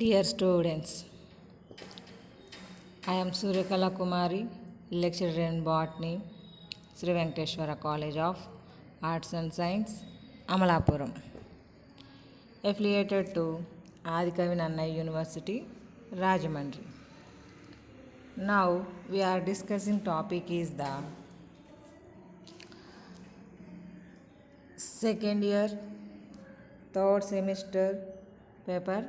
Dear students, I am Suryakala Kumari, lecturer in botany, Sri Venkateshwara College of Arts and Science, Amalapuram, affiliated to Adikavi Nannaya University, Rajahmundry. Now we are discussing topic is the second year, third semester paper,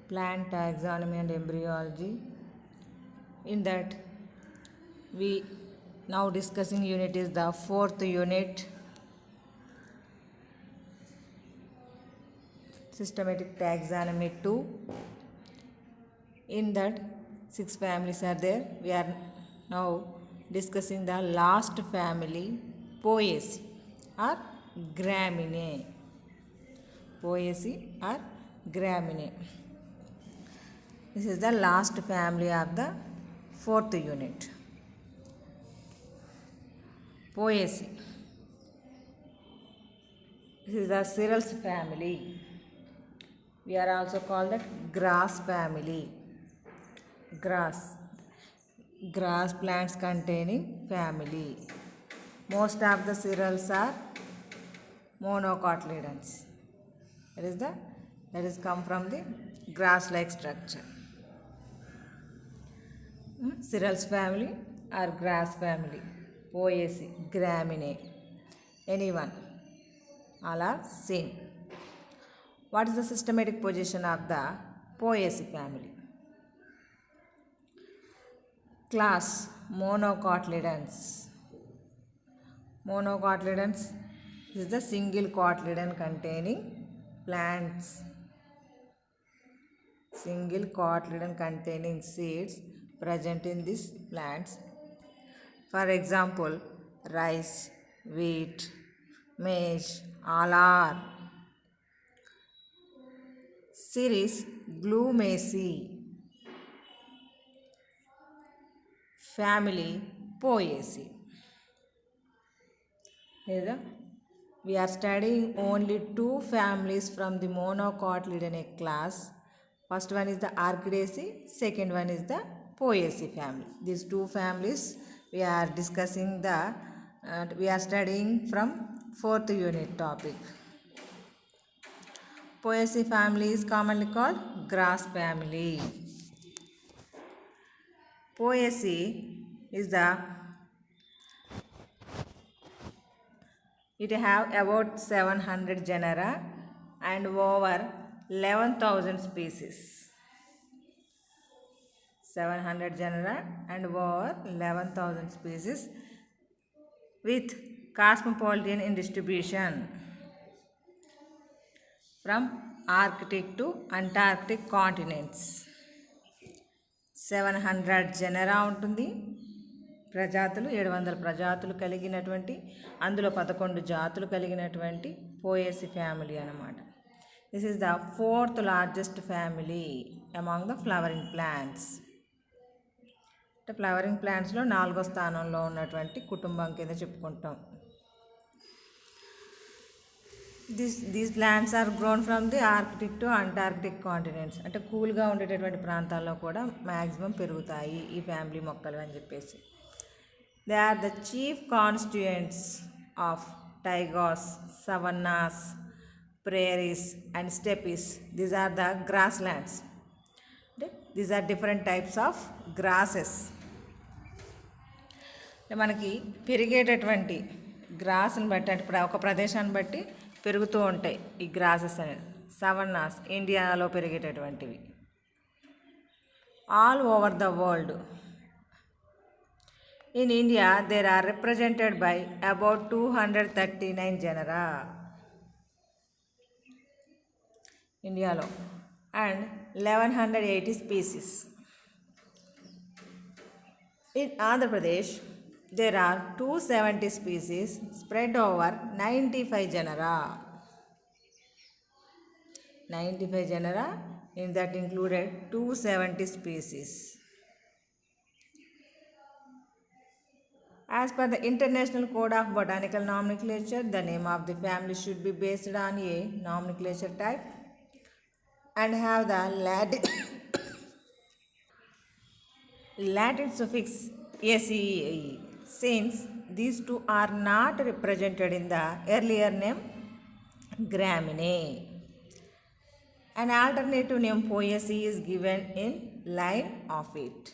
plant taxonomy and embryology. In that we now discussing unit is the fourth unit, systematic taxonomy 2. In that 6 families are there. We are now discussing the last family, Poaceae or Graminae. Poaceae or Graminae. This is the last family of the fourth unit. Poaceae. This is the cereals family. We are also called that grass family. Grass plants containing family. Most of the cereals are monocotyledons. That is come from the grass-like structure. Cereals family or grass family, Poaceae, Graminae, anyone, all are same. What is the systematic position of the Poaceae family? Class monocotyledons. Monocotyledons is the single cotyledon containing plants. Single cotyledon containing seeds present in these plants. For example, rice, wheat, maize, all are. Series Glumaceae. Family Poaceae. Here we are studying only 2 families from the monocotyledonate class. First one is the Orchidaceae, second one is the Poaceae family. These 2 families we are discussing we are studying from 4th unit topic. Poaceae family is commonly called grass family. Poaceae is it have about 700 genera and over 11,000 species. 700 genera and over 11,000 species with cosmopolitan in distribution from Arctic to Antarctic continents. 700 genera ఉంటుంది, ప్రజాతులు 700 ప్రజాతులు కలిగినటువంటి, అందులో 11 జాతులు కలిగినటువంటి పోయేసి family అన్నమాట. This is the 4th largest family among the flowering plants. అంటే flowering ప్లాంట్స్లో 4వ స్థానంలో ఉన్నటువంటి కుటుంబం కింద చెప్పుకుంటాం. These plants are grown from the Arctic to Antarctic continents. అంటే కూల్గా ఉండేటటువంటి ప్రాంతాల్లో కూడా మ్యాక్సిమం పెరుగుతాయి ఈ ఫ్యామిలీ మొక్కలు అని చెప్పేసి. They are the chief constituents of taigas, savannas, prairies and steppes. These are the grasslands. అంటే these are different types of grasses. మనకి పెరిగేటటువంటి గ్రాస్ని బట్టి, అంటే ఒక ప్రదేశాన్ని బట్టి పెరుగుతూ ఉంటాయి ఈ గ్రాసెస్ అనేది. సవన్నాస్ ఇండియాలో పెరిగేటటువంటివి. All over the world. In India there are represented by about 239 genera ఇండియాలో and 1180 species. In Andhra Pradesh there are 270 species spread over 95 genera. 95 genera, in that included 270 species. As per the International Code of Botanical Nomenclature, the name of the family should be based on a nomenclature type. and have the Latin suffix ace, since these two are not represented in the earlier name Graminae. An alternative name Poaceae is given in line of it,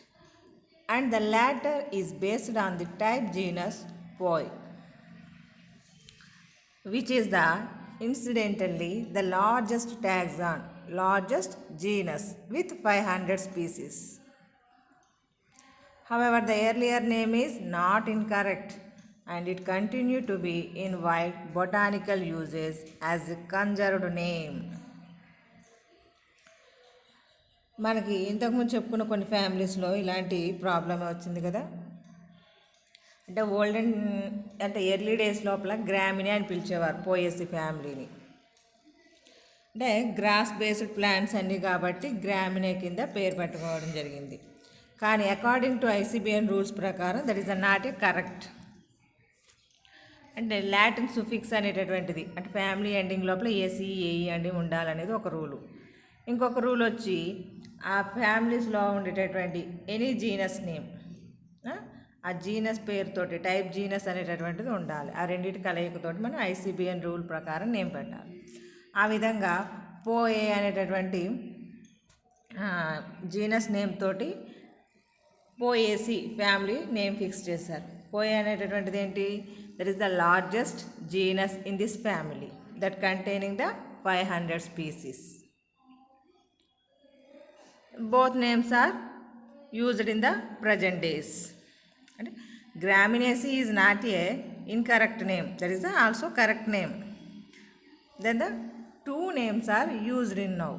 and the latter is based on the type genus Poi, which is incidentally the largest genus with 500 species. However, the earlier name is not incorrect, and it continued to be in wide botanical uses as a conserved name. మనకి ఇంతకుముందు చెప్పుకున్న కొన్ని ఫ్యామిలీస్లో ఇలాంటి ప్రాబ్లమే వచ్చింది కదా. అంటే అంటే ఎర్లీ డేస్ లోపల గ్రామినీ అని పిలిచేవారు పోయేసి ఫ్యామిలీని. అంటే గ్రాస్ బేస్డ్ ప్లాంట్స్ అన్నీ కాబట్టి గ్రామినీ కింద పేరు పెట్టుకోవడం జరిగింది. కానీ అకార్డింగ్ టు ఐసిబిఎన్ రూల్స్ ప్రకారం that is not a correct. అంటే లాటిన్ సుఫిక్స్ అనేటటువంటిది అంటే ఫ్యామిలీ ఎండింగ్ లోపల ఏసీ ఏఈ అని ఉండాలనేది ఒక రూలు. ఇంకొక రూల్ వచ్చి ఆ ఫ్యామిలీస్లో ఉండేటటువంటి ఎనీ జీనస్ నేమ్, ఆ జీనస్ పేరుతోటి టైప్ జీనస్ అనేటటువంటిది ఉండాలి. ఆ రెండింటి కలయికతోటి మనం ఐసిబిఎన్ రూల్ ప్రకారం నేమ్ పెట్టాలి. ఆ విధంగా పోఏ అనేటటువంటి జీనస్ నేమ్ తోటి పోయేసి ఫ్యామిలీ నేమ్ ఫిక్స్ చేశారు. పోయే అనేటటువంటిది ఏంటి? That is the largest genus in this family that containing the 500 species. Both names are used in the present days. And Graminaceae is not a incorrect name. That is also correct name. Then the two names are used in now.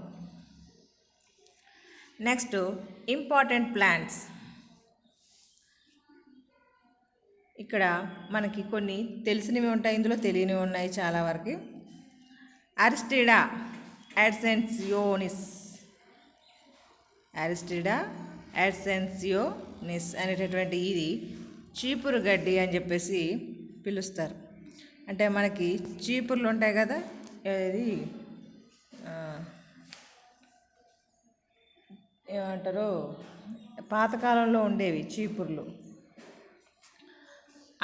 Next, important plants. ఇక్కడ మనకి కొన్ని తెలిసినవి ఉంటాయి, ఇందులో తెలియనివి ఉన్నాయి చాలా వరకు. అరిస్టిడా అడ్సెన్సియోనిస్ అనేటటువంటి ఇది చీపురు గడ్డి అని చెప్పేసి పిలుస్తారు. అంటే మనకి చీపుర్లు ఉంటాయి కదా, ఇది ఏమంటారు పాతకాలంలో ఉండేవి చీపుర్లు,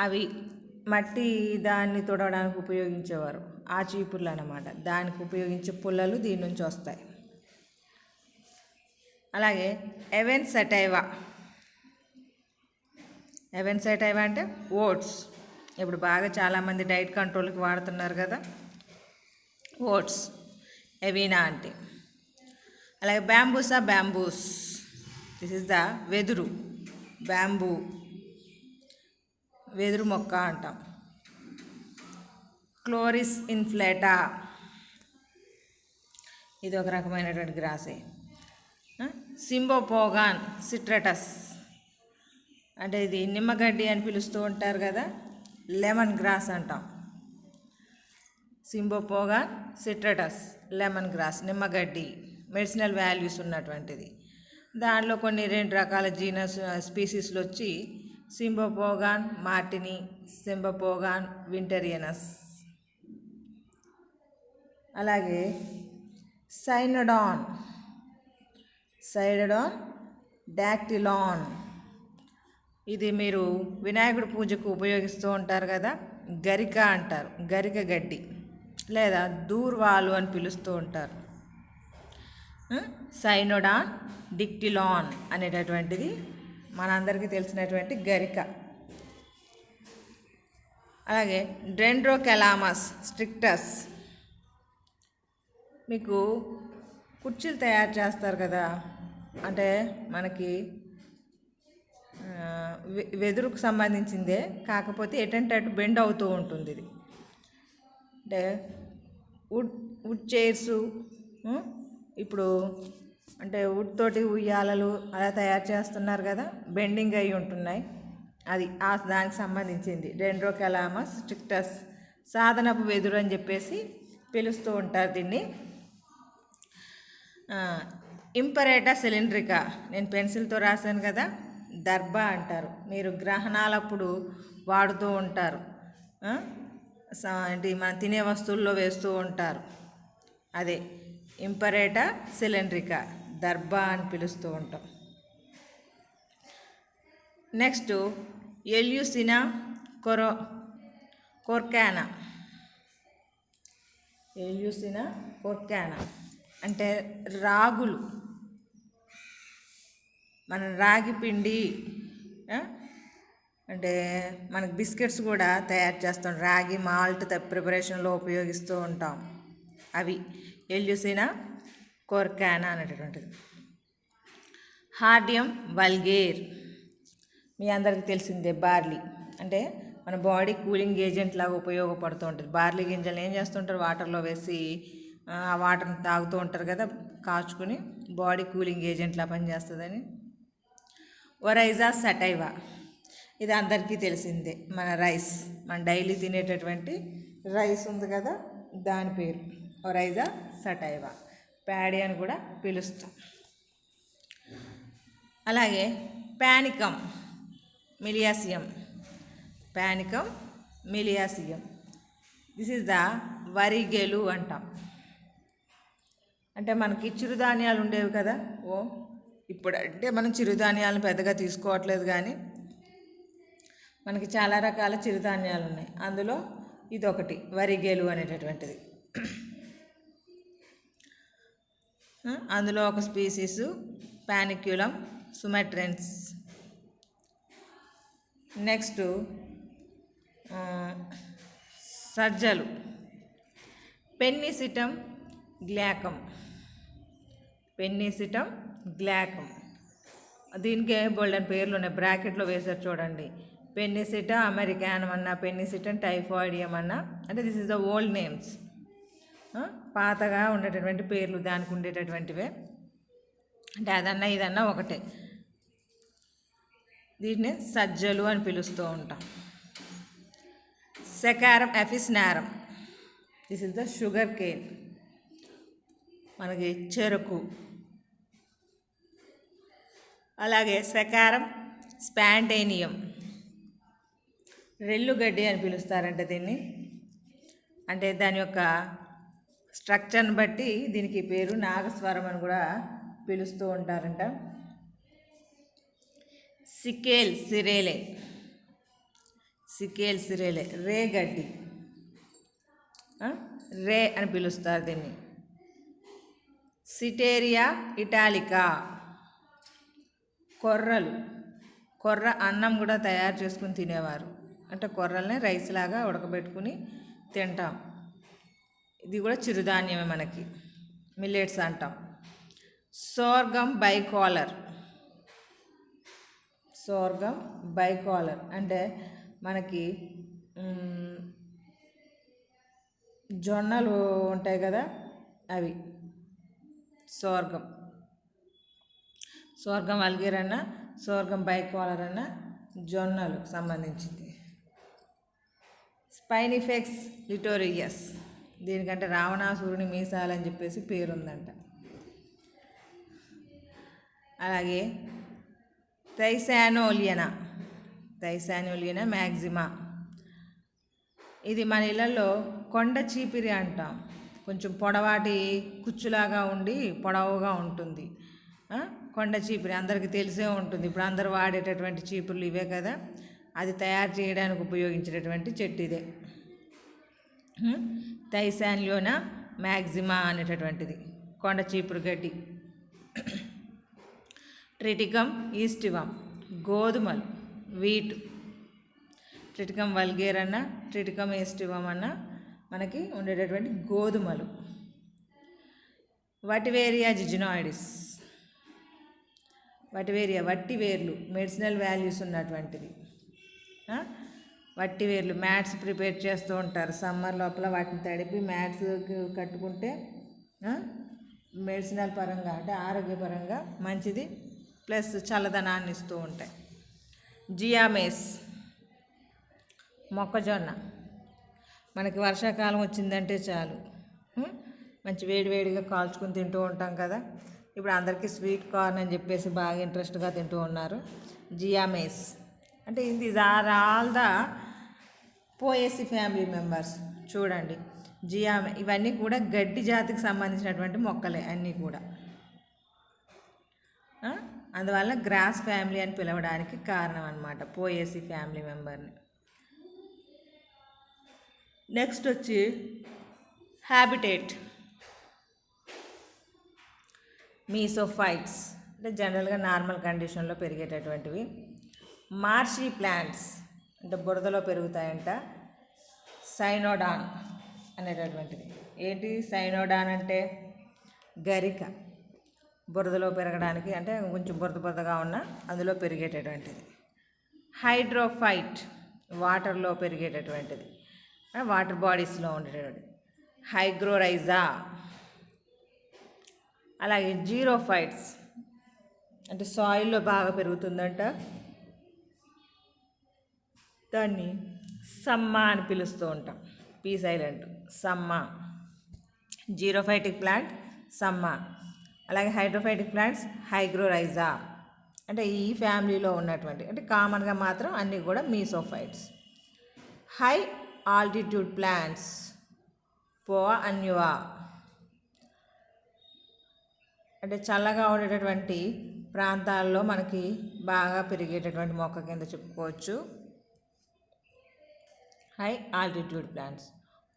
అవి మట్టి దాన్ని తుడవడానికి ఉపయోగించేవారు. ఆ చీపుర్లు అన్నమాట. దానికి ఉపయోగించే పుల్లలు దీని నుంచి వస్తాయి. అలాగే ఎవెన్ సటైవా అంటే ఓట్స్. ఇప్పుడు బాగా చాలామంది డైట్ కంట్రోల్కి వాడుతున్నారు కదా ఓట్స్, ఎవినా అంటే. అలాగే బ్యాంబూస్, దిస్ ఇస్ ద వెదురు మొక్క అంటాం. క్లోరిస్ ఇన్ఫ్లేటా, ఇది ఒక రకమైనటువంటి గ్రాసే. సింబోపోగాన్ సిట్రటస్ అంటే ఇది నిమ్మగడ్డి అని పిలుస్తూ ఉంటారు కదా, లెమన్ గ్రాస్ అంటాం. సింబోపోగాన్ సిట్రటస్ లెమన్ గ్రాస్, నిమ్మగడ్డి, మెడిసినల్ వాల్యూస్ ఉన్నటువంటిది. దాంట్లో కొన్ని 2 రకాల జీనస్ స్పీసీస్లు వచ్చి సింబోపోగాన్ మార్టిని, సింబోపోగాన్ వింటరియనస్. అలాగే సైనోడాన్ డాక్టిలాన్, ఇది మీరు వినాయకుడి పూజకు ఉపయోగిస్తూ ఉంటారు కదా, గరిక అంటారు, గరిక గడ్డి లేదా దూర్వాలు అని పిలుస్తూ ఉంటారు. సైనోడాన్ డిక్టిలాన్ అనేటటువంటిది మనందరికీ తెలిసినటువంటి గరిక. అలాగే డెండ్రోకెలామస్ స్ట్రిక్టస్, మీకు కుర్చీలు తయారు చేస్తారు కదా, అంటే మనకి వెదురుకు సంబంధించిందే, కాకపోతే ఎటంటే బెండ్ అవుతూ ఉంటుంది. ఇది అంటే వుడ్ చైర్సు, ఇప్పుడు అంటే వుడ్ తోటి ఉయ్యాలలు అలా తయారు చేస్తున్నారు కదా, బెండింగ్ అయి ఉంటున్నాయి. అది దానికి సంబంధించింది డెండ్రోకెలామస్ స్ట్రిక్టస్. సాధనపు వెదురు అని చెప్పేసి పిలుస్తూ ఉంటారు దీన్ని. ఇంపరేటా సిలిండ్రికా, నేను పెన్సిల్తో రాశాను కదా, దర్భ అంటారు. మీరు గ్రహణాలప్పుడు వాడుతూ ఉంటారు, ఏంటి మన తినే వస్తువుల్లో వేస్తూ ఉంటారు. అదే ఇంపరేటా సిలిండ్రికా, దర్భా అని పిలుస్తూ ఉంటాం. నెక్స్ట్ ఎల్యూసినా కోర్కానా. ఎల్యూసినా కోర్కానా అంటే రాగులు, మన రాగి పిండి అంటే మనకు బిస్కెట్స్ కూడా తయారు చేస్తాం, రాగి మాల్ట్ ప్రిపరేషన్లో ఉపయోగిస్తూ ఉంటాం. అవి ఎల్యూసినా కోర్కానా అనేటటువంటిది. హార్డియం వల్గేర్ మీ అందరికీ తెలిసిందే, బార్లీ అంటే మన బాడీ కూలింగ్ ఏజెంట్ లాగా ఉపయోగపడుతూ ఉంటుంది. బార్లీ గింజలు ఏం చేస్తుంటారు, వాటర్లో వేసి ఆ వాటర్ని తాగుతూ ఉంటారు కదా, కాచుకుని బాడీ కూలింగ్ ఏజెంట్లా పనిచేస్తుందని. ఒరైజా సటైవా ఇది అందరికీ తెలిసిందే, మన రైస్, మన డైలీ తినేటటువంటి రైస్ ఉంది కదా, దాని పేరు ఒరైజా సటైవా, ప్యాడీ అని కూడా పిలుస్తాం. అలాగే పానికమ్ మిలియాసియం, పానికమ్ మిలియాసియం, దిస్ ఈజ్ ద వరిగెలు అంటాం. అంటే మనకి చిరుధాన్యాలు ఉండేవి కదా, ఇప్పుడు అంటే మనం చిరుధాన్యాలను పెద్దగా తీసుకోవట్లేదు, కానీ మనకి చాలా రకాల చిరుధాన్యాలు ఉన్నాయి. అందులో ఇదొకటి వరిగెలు అనేటటువంటిది. అందులో ఒక స్పీసీసు పానిక్యులం సుమెట్రెన్స్. నెక్స్ట్ సజ్జలు, పెన్నిసిటం గ్లాకం, పెన్నిసిటం గ్లాకం. దీనికి బోల్డెన్ పేర్లు ఉన్నాయి, బ్రాకెట్లో వేసారు చూడండి. పెన్నిసిటా అమెరికానం అన్నా, పెన్నిసిటం టైఫాయిడియం అన్నా, అంటే this is the old names, పాతగా ఉండేటటువంటి పేర్లు దానికి ఉండేటటువంటివే. అంటే అదన్నా ఇదన్నా ఒకటే. దీన్ని సజ్జలు అని పిలుస్తూ ఉంటాం. Saccharum officinarum, this is the sugarcane, మనకి చెరుకు. అలాగే సెకారం స్పాంటేనియం, రెల్లుగడ్డి అని పిలుస్తారంట దీన్ని. అంటే దాని యొక్క స్ట్రక్చర్ని బట్టి దీనికి పేరు నాగస్వరం అని కూడా పిలుస్తూ ఉంటారంట. సికేల్ సిరేలే, సికేల్ సిరేలే రేగడ్డి, రే అని పిలుస్తారు దీన్ని. సిటేరియా ఇటాలికా, కొర్రలు, కొర్ర అన్నం కూడా తయారు చేసుకుని తినేవారు. అంటే కొర్రల్ని రైస్ లాగా ఉడకబెట్టుకుని తింటాం. ఇది కూడా చిరుధాన్యమే మనకి, మిల్లెట్స్ అంటాం. సోర్గం బైకాలర్, సోర్గం బైకాలర్ అంటే మనకి జొన్నలు ఉంటాయి కదా, అవి సోర్గం. సోర్గం వల్గేర్ అన్న, సోర్గం బైకాలర్ అన్న జొన్నలకు సంబంధించింది. స్పైనిఫెక్స్ లిటోరియస్, దీనికంటే రావణాసురుని మీసాలని చెప్పేసి పేరుందంట. అలాగే థైసానోలియనా, థైసానోలియనా మ్యాక్సిమా, ఇది మన ఇళ్ళల్లో కొండ చీపిరి అంటాం. కొంచెం పొడవాటి కుచ్చులాగా ఉండి పొడవుగా ఉంటుంది. కొండ చీపిరి అందరికీ తెలిసే ఉంటుంది. ఇప్పుడు అందరూ వాడేటటువంటి చీపుర్లు ఇవే కదా, అది తయారు చేయడానికి ఉపయోగించేటటువంటి చెట్టు ఇదే, థైసానోలియనా మ్యాక్సిమా అనేటటువంటిది, కొండ చీపురు గడ్డి. ట్రిటికమ్ ఈస్టివం, గోధుమలు, వీటు. ట్రిటికమ్ వల్గేర్ అన్న, ట్రిటికమ్ ఈస్టివం అన్న మనకి ఉండేటటువంటి గోధుమలు. వటివేరియా జిజినాయిడిస్, వటివేరియా వట్టి వేర్లు, మెడిసినల్ వాల్యూస్ ఉన్నటువంటివి. వట్టి వేర్లు మ్యాట్స్ ప్రిపేర్ చేస్తూ ఉంటారు సమ్మర్ లోపల, వాటిని తడిపి మ్యాట్స్ కట్టుకుంటే మెడిసినల్ పరంగా అంటే ఆరోగ్యపరంగా మంచిది, ప్లస్ చల్లదనాన్ని ఇస్తూ ఉంటాయి. జియామేస్ మొక్కజొన్న, మనకి వర్షాకాలం వచ్చిందంటే చాలు మంచి వేడివేడిగా కాల్చుకుని తింటూ ఉంటాం కదా. ఇప్పుడు అందరికీ స్వీట్ కార్న్ అని చెప్పేసి బాగా ఇంట్రెస్ట్గా తింటూ ఉన్నారు. జియామేస్ అంటే దీస్ ఆర్ ఆల్ ద పోయేసి ఫ్యామిలీ మెంబర్స్. చూడండి, జియామె, ఇవన్నీ కూడా గడ్డి జాతికి సంబంధించినటువంటి మొక్కలే అన్నీ కూడా. అందువల్ల గ్రాస్ ఫ్యామిలీ అని పిలవడానికి కారణం అన్నమాట, పోయేసి ఫ్యామిలీ మెంబర్ని. నెక్స్ట్ వచ్చి హ్యాబిటేట్. మీసోఫైట్స్ అంటే జనరల్గా నార్మల్ కండిషన్లో పెరిగేటటువంటివి. మార్షీ ప్లాంట్స్ అంటే బురదలో పెరుగుతాయంట. సైనోడాన్ అనేటటువంటిది. ఏంటి సైనోడాన్ అంటే? గరిక, బురదలో పెరగడానికి, అంటే కొంచెం బురదగా ఉన్న అందులో పెరిగేటటువంటిది. హైడ్రోఫైట్ వాటర్లో పెరిగేటటువంటిది, వాటర్ బాడీస్లో ఉండేటటువంటిది. హైగ్రోరైజా. అలాగే జీరోఫైట్స్ అంటే సాయిల్లో బాగా పెరుగుతుందంట, దాన్ని సమ్మ అని పిలుస్తూ ఉంటాం. పీ సైలెంట్, సమ్మ. జీరోఫైటిక్ ప్లాంట్ సమ్మ. అలాగే హైడ్రోఫైటిక్ ప్లాంట్స్ హైగ్రోరైజా. అంటే ఈ ఫ్యామిలీలో ఉన్నటువంటి, అంటే కామన్గా మాత్రం అన్నీ కూడా మీసోఫైట్స్. హై ఆల్టిట్యూడ్ ప్లాంట్స్ పోవా అన్యువా అంటే చల్లగా ఉండేటటువంటి ప్రాంతాల్లో మనకి బాగా పెరిగేటటువంటి మొక్క కింద చెప్పుకోవచ్చు హై ఆల్టిట్యూడ్ ప్లాంట్స్,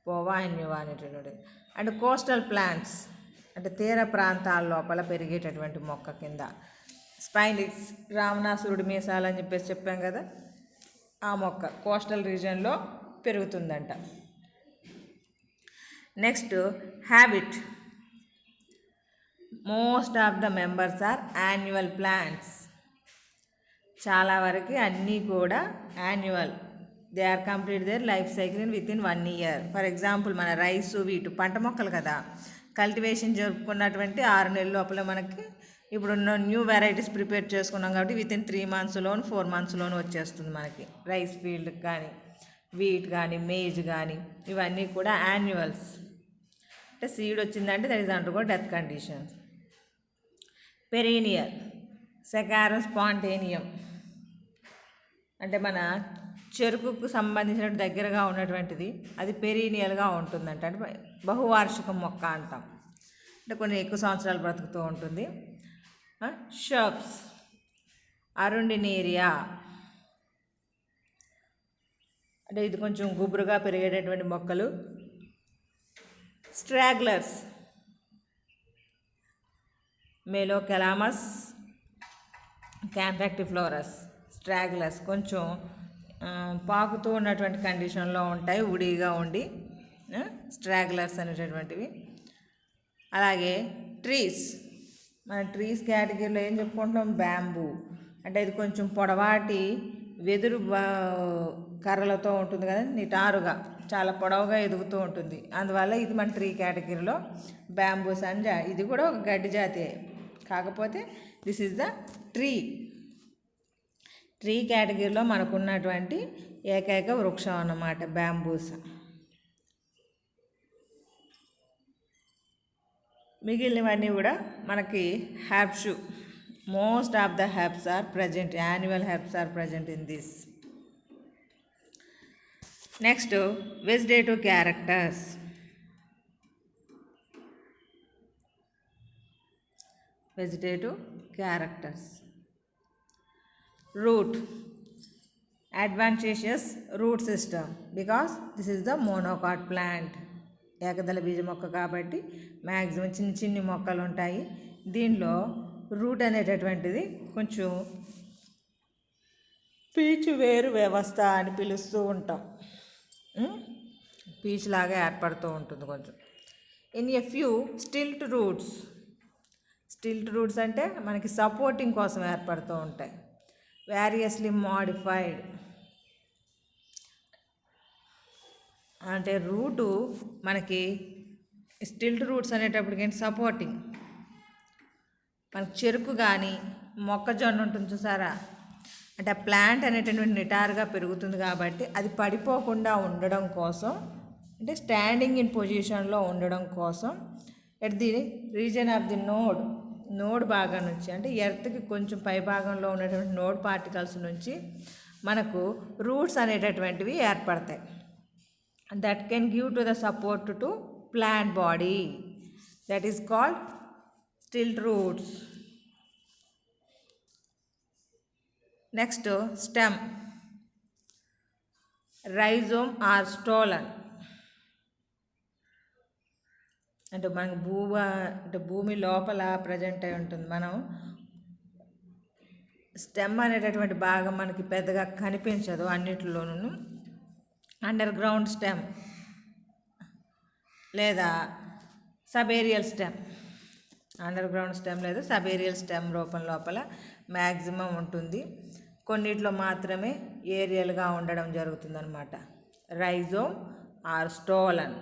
పోవా అన్యువా అనేటటువంటిది. అండ్ కోస్టల్ ప్లాంట్స్ అంటే తీర ప్రాంతాల లోపల పెరిగేటటువంటి మొక్క కింద స్పైనిక్స్, రావణాసురుడి మీసాలు అని చెప్పాం కదా, ఆ మొక్క కోస్టల్ రీజియన్లో పెరుగుతుందంట. Next habit. Most of the members are annual plants. చాలా వరకు అన్నీ కూడా annual. They are complete their life cycle in within 1 year. For example మన రైసు, వీటు పంట మొక్కలు కదా, కల్టివేషన్ జరుపుకున్నటువంటి 6 నెలల లోపల మనకి ఇప్పుడు న్యూ వెరైటీస్ ప్రిపేర్ చేసుకున్నాం కాబట్టి విత్ ఇన్ 3 monthsలోను 4 monthsలోను వచ్చేస్తుంది మనకి. రైస్ ఫీల్డ్ కానీ, వీట్ కానీ, మేజ్ కానీ, ఇవన్నీ కూడా యాన్యువల్స్. అంటే సీడ్ వచ్చిందంటే that is under death condition. Perennial. Saccharum spontaneum అంటే మన చెరుకుకు సంబంధించిన దగ్గరగా ఉన్నటువంటిది, అది పెరీనియల్గా ఉంటుందంట. అంటే బహువార్షిక మొక్క అంటాం, అంటే కొన్ని ఎక్కువ సంవత్సరాలు బ్రతుకుతూ ఉంటుంది. షర్బ్స్. అరుండినేరియా అంటే ఇది కొంచెం గుబురుగా పెరిగేటటువంటి మొక్కలు. స్ట్రాగ్లర్స్. మెలోకెలామస్ క్యాంపాక్టిఫ్లోరస్. స్ట్రాగ్లర్స్ కొంచెం పాకుతూ ఉన్నటువంటి కండిషన్లో ఉంటాయి, ఉడిగా ఉండి, స్ట్రాగ్లర్స్ అనేటటువంటివి. అలాగే ట్రీస్. మన ట్రీస్ కేటగిరీలో ఏం చెప్పుకుంటున్నాం? బ్యాంబూ అంటే ఇది కొంచెం పొడవాటి వెదురు కర్రలతో ఉంటుంది కదా, నిటారుగా చాలా పొడవుగా ఎదుగుతూ ఉంటుంది. అందువల్ల ఇది మన ట్రీ కేటగిరీలో బ్యాంబూస్ అని. ఇది కూడా ఒక గడ్డి జాతి, కాకపోతే దిస్ ఈజ్ ద ట్రీ కేటగిరీలో మనకున్నటువంటి ఏకైక వృక్షం అన్నమాట బ్యాంబూస్. మిగిలినవన్నీ కూడా మనకి herbs. Most of the herbs are present, annual herbs are present in this. Next vegetative characters. Vegetative characters. Root. advantageous root system because this is the monocot plant. ఏకదళ బీజ మొక్క కాబట్టి మ్యాక్సిమం చిన్న చిన్ని మొక్కలు ఉంటాయి. దీనిలో రూట్ అనేటటువంటిది కొంచెం పీచు వేరు వ్యవస్థ అని పిలుస్తూ ఉంటాం. పీచు లాగా ఏర్పడుతూ ఉంటుంది కొంచెం. In a few stilt roots. Stilt roots అంటే మనకి సపోర్టింగ్ కోసం ఏర్పడుతూ ఉంటాయి. వేరియస్లీ మోడిఫైడ్ అంటే రూటు మనకి స్టిల్ట్ రూట్స్ అనేటప్పటికి ఏంటి? సపోర్టింగ్. మనకి చెరుకు కానీ మొక్కజొన్న ఉంటుంది చూసారా, అంటే ఆ ప్లాంట్ అనేటటువంటి నిటారుగా పెరుగుతుంది కాబట్టి అది పడిపోకుండా ఉండడం కోసం, అంటే స్టాండింగ్ ఇన్ పొజిషన్లో ఉండడం కోసం at the reason of the node భాగం నుంచి, అంటే ఎర్త్కి కొంచెం పై భాగంలో ఉన్నటువంటి నోడ్ పార్టికల్స్ నుంచి మనకు రూట్స్ అనేటటువంటివి ఏర్పడతాయి. that can give to the support to plant body, that is called stilt roots. Next, stem, rhizome or stolon. అంటే మనకు భూమి లోపల ప్రజెంట్ అయి ఉంటుంది. మనం స్టెమ్ అనేటటువంటి భాగం మనకి పెద్దగా కనిపించదు అన్నిటిలోనూ. అండర్ గ్రౌండ్ స్టెమ్ లేదా subaerial stem, under ground stem లేదా సబేరియల్ స్టెమ్ రూపం లోపల మ్యాక్సిమం ఉంటుంది. కొన్నిట్లో మాత్రమే ఏరియల్గా ఉండడం జరుగుతుందన్నమాట. Rhizome or stolon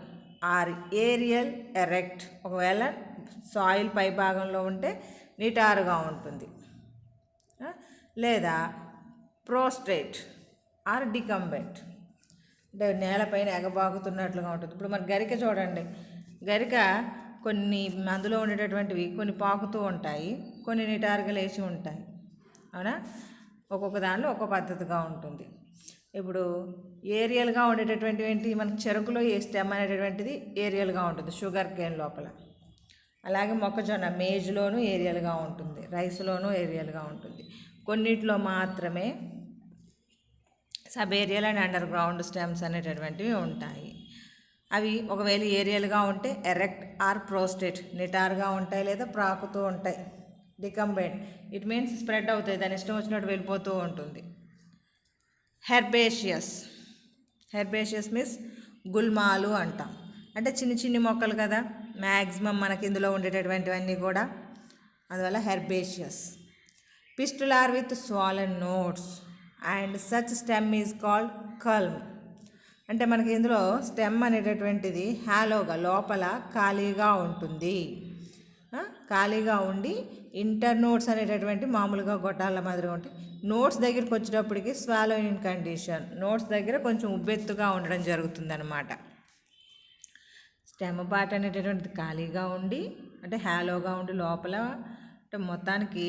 or aerial erect. ఒకవేళ సాయిల్ పై భాగంలో ఉంటే నిటారుగా ఉంటుంది, లేదా ప్రోస్ట్రేట్ ఆర్ డికంబెంట్, అంటే నేలపైన ఎగబాగుతున్నట్లుగా ఉంటుంది. ఇప్పుడు మన గరిక చూడండి, గరిక కొన్ని అందులో ఉండేటటువంటివి కొన్ని పాకుతూ ఉంటాయి, కొన్ని నిటారుగా లేచి ఉంటాయి, అవునా? ఒక్కొక్క దాంట్లో ఒక్కొక్క పద్ధతిగా ఉంటుంది. ఇప్పుడు ఏరియల్గా ఉండేటటువంటివి ఏంటి, మనకి చెరుకులో ఈ స్టెమ్ అనేటటువంటిది ఏరియల్గా ఉంటుంది, షుగర్ కేన్ లోపల. అలాగే మొక్కజొన్న మేజ్లోనూ ఏరియల్గా ఉంటుంది, రైస్లోనూ ఏరియల్గా ఉంటుంది. కొన్నిట్లో మాత్రమే subaerial and under ground stems అనేటటువంటివి ఉంటాయి. అవి ఒకవేళ ఏరియల్గా ఉంటే ఎరెక్ట్ ఆర్ ప్రోస్టేట్, నిటారుగా ఉంటాయి లేదా ప్రాకుతూ ఉంటాయి. డికంబెంట్, ఇట్ మీన్స్ స్ప్రెడ్ అవుతాయి, దాని ఇష్టం వచ్చినట్టు వెళ్ళిపోతూ ఉంటుంది. హెర్బేషియస్, హెర్బేషియస్ మీన్స్ గుల్మాలు అంటాం. అంటే చిన్ని చిన్ని మొక్కలు కదా మ్యాక్సిమం మనకి ఇందులో ఉండేటటువంటివన్నీ కూడా, అందువల్ల herbaceous. Fistular with swollen nodes and such stem is called culm. అంటే మనకి ఇందులో స్టెమ్ అనేటటువంటిది హ్యాలోగా లోపల ఖాళీగా ఉంటుంది, ఖాళీగా ఉండి ఇంటర్ నోట్స్ అనేటటువంటి మామూలుగా గొట్టాల మాదిరిగా ఉంటాయి. నోట్స్ దగ్గరికి వచ్చేటప్పటికి స్వాలో ఇన్ కండిషన్, నోట్స్ దగ్గర కొంచెం ఉబ్బెత్తుగా ఉండడం జరుగుతుంది అన్నమాట. స్టెమ్ పార్ట్ అనేటటువంటిది ఖాళీగా ఉండి అంటే హ్యాలోగా ఉండి లోపల అంటే మొత్తానికి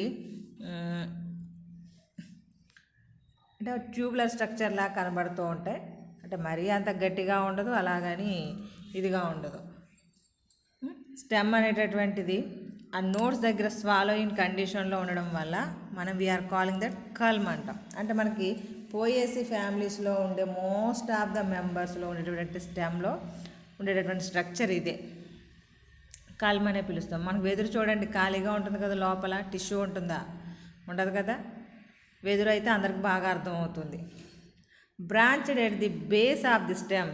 అంటే ట్యూబ్లర్ స్ట్రక్చర్లా కనబడుతూ ఉంటాయి. అంటే మరీ అంత గట్టిగా ఉండదు, అలాగని ఇదిగా ఉండదు. స్టెమ్ అనేటటువంటిది ఆ నోట్స్ దగ్గర స్వాలో ఇన్ కండిషన్లో ఉండడం వల్ల మనం వీఆర్ కాలింగ్ దట్ కల్మ్ అంటాం. అంటే మనకి పోయేసి ఫ్యామిలీస్లో ఉండే మోస్ట్ ఆఫ్ ద మెంబర్స్లో ఉండేటటువంటి స్టెమ్లో ఉండేటటువంటి స్ట్రక్చర్ ఇదే, కల్మ్ అనే పిలుస్తాం. మనకు వెదురు చూడండి ఖాళీగా ఉంటుంది కదా, లోపల టిష్యూ ఉంటుందా? ఉండదు కదా. వెదురు అయితే అందరికి బాగా అర్థమవుతుంది. Branched at the base of the stem,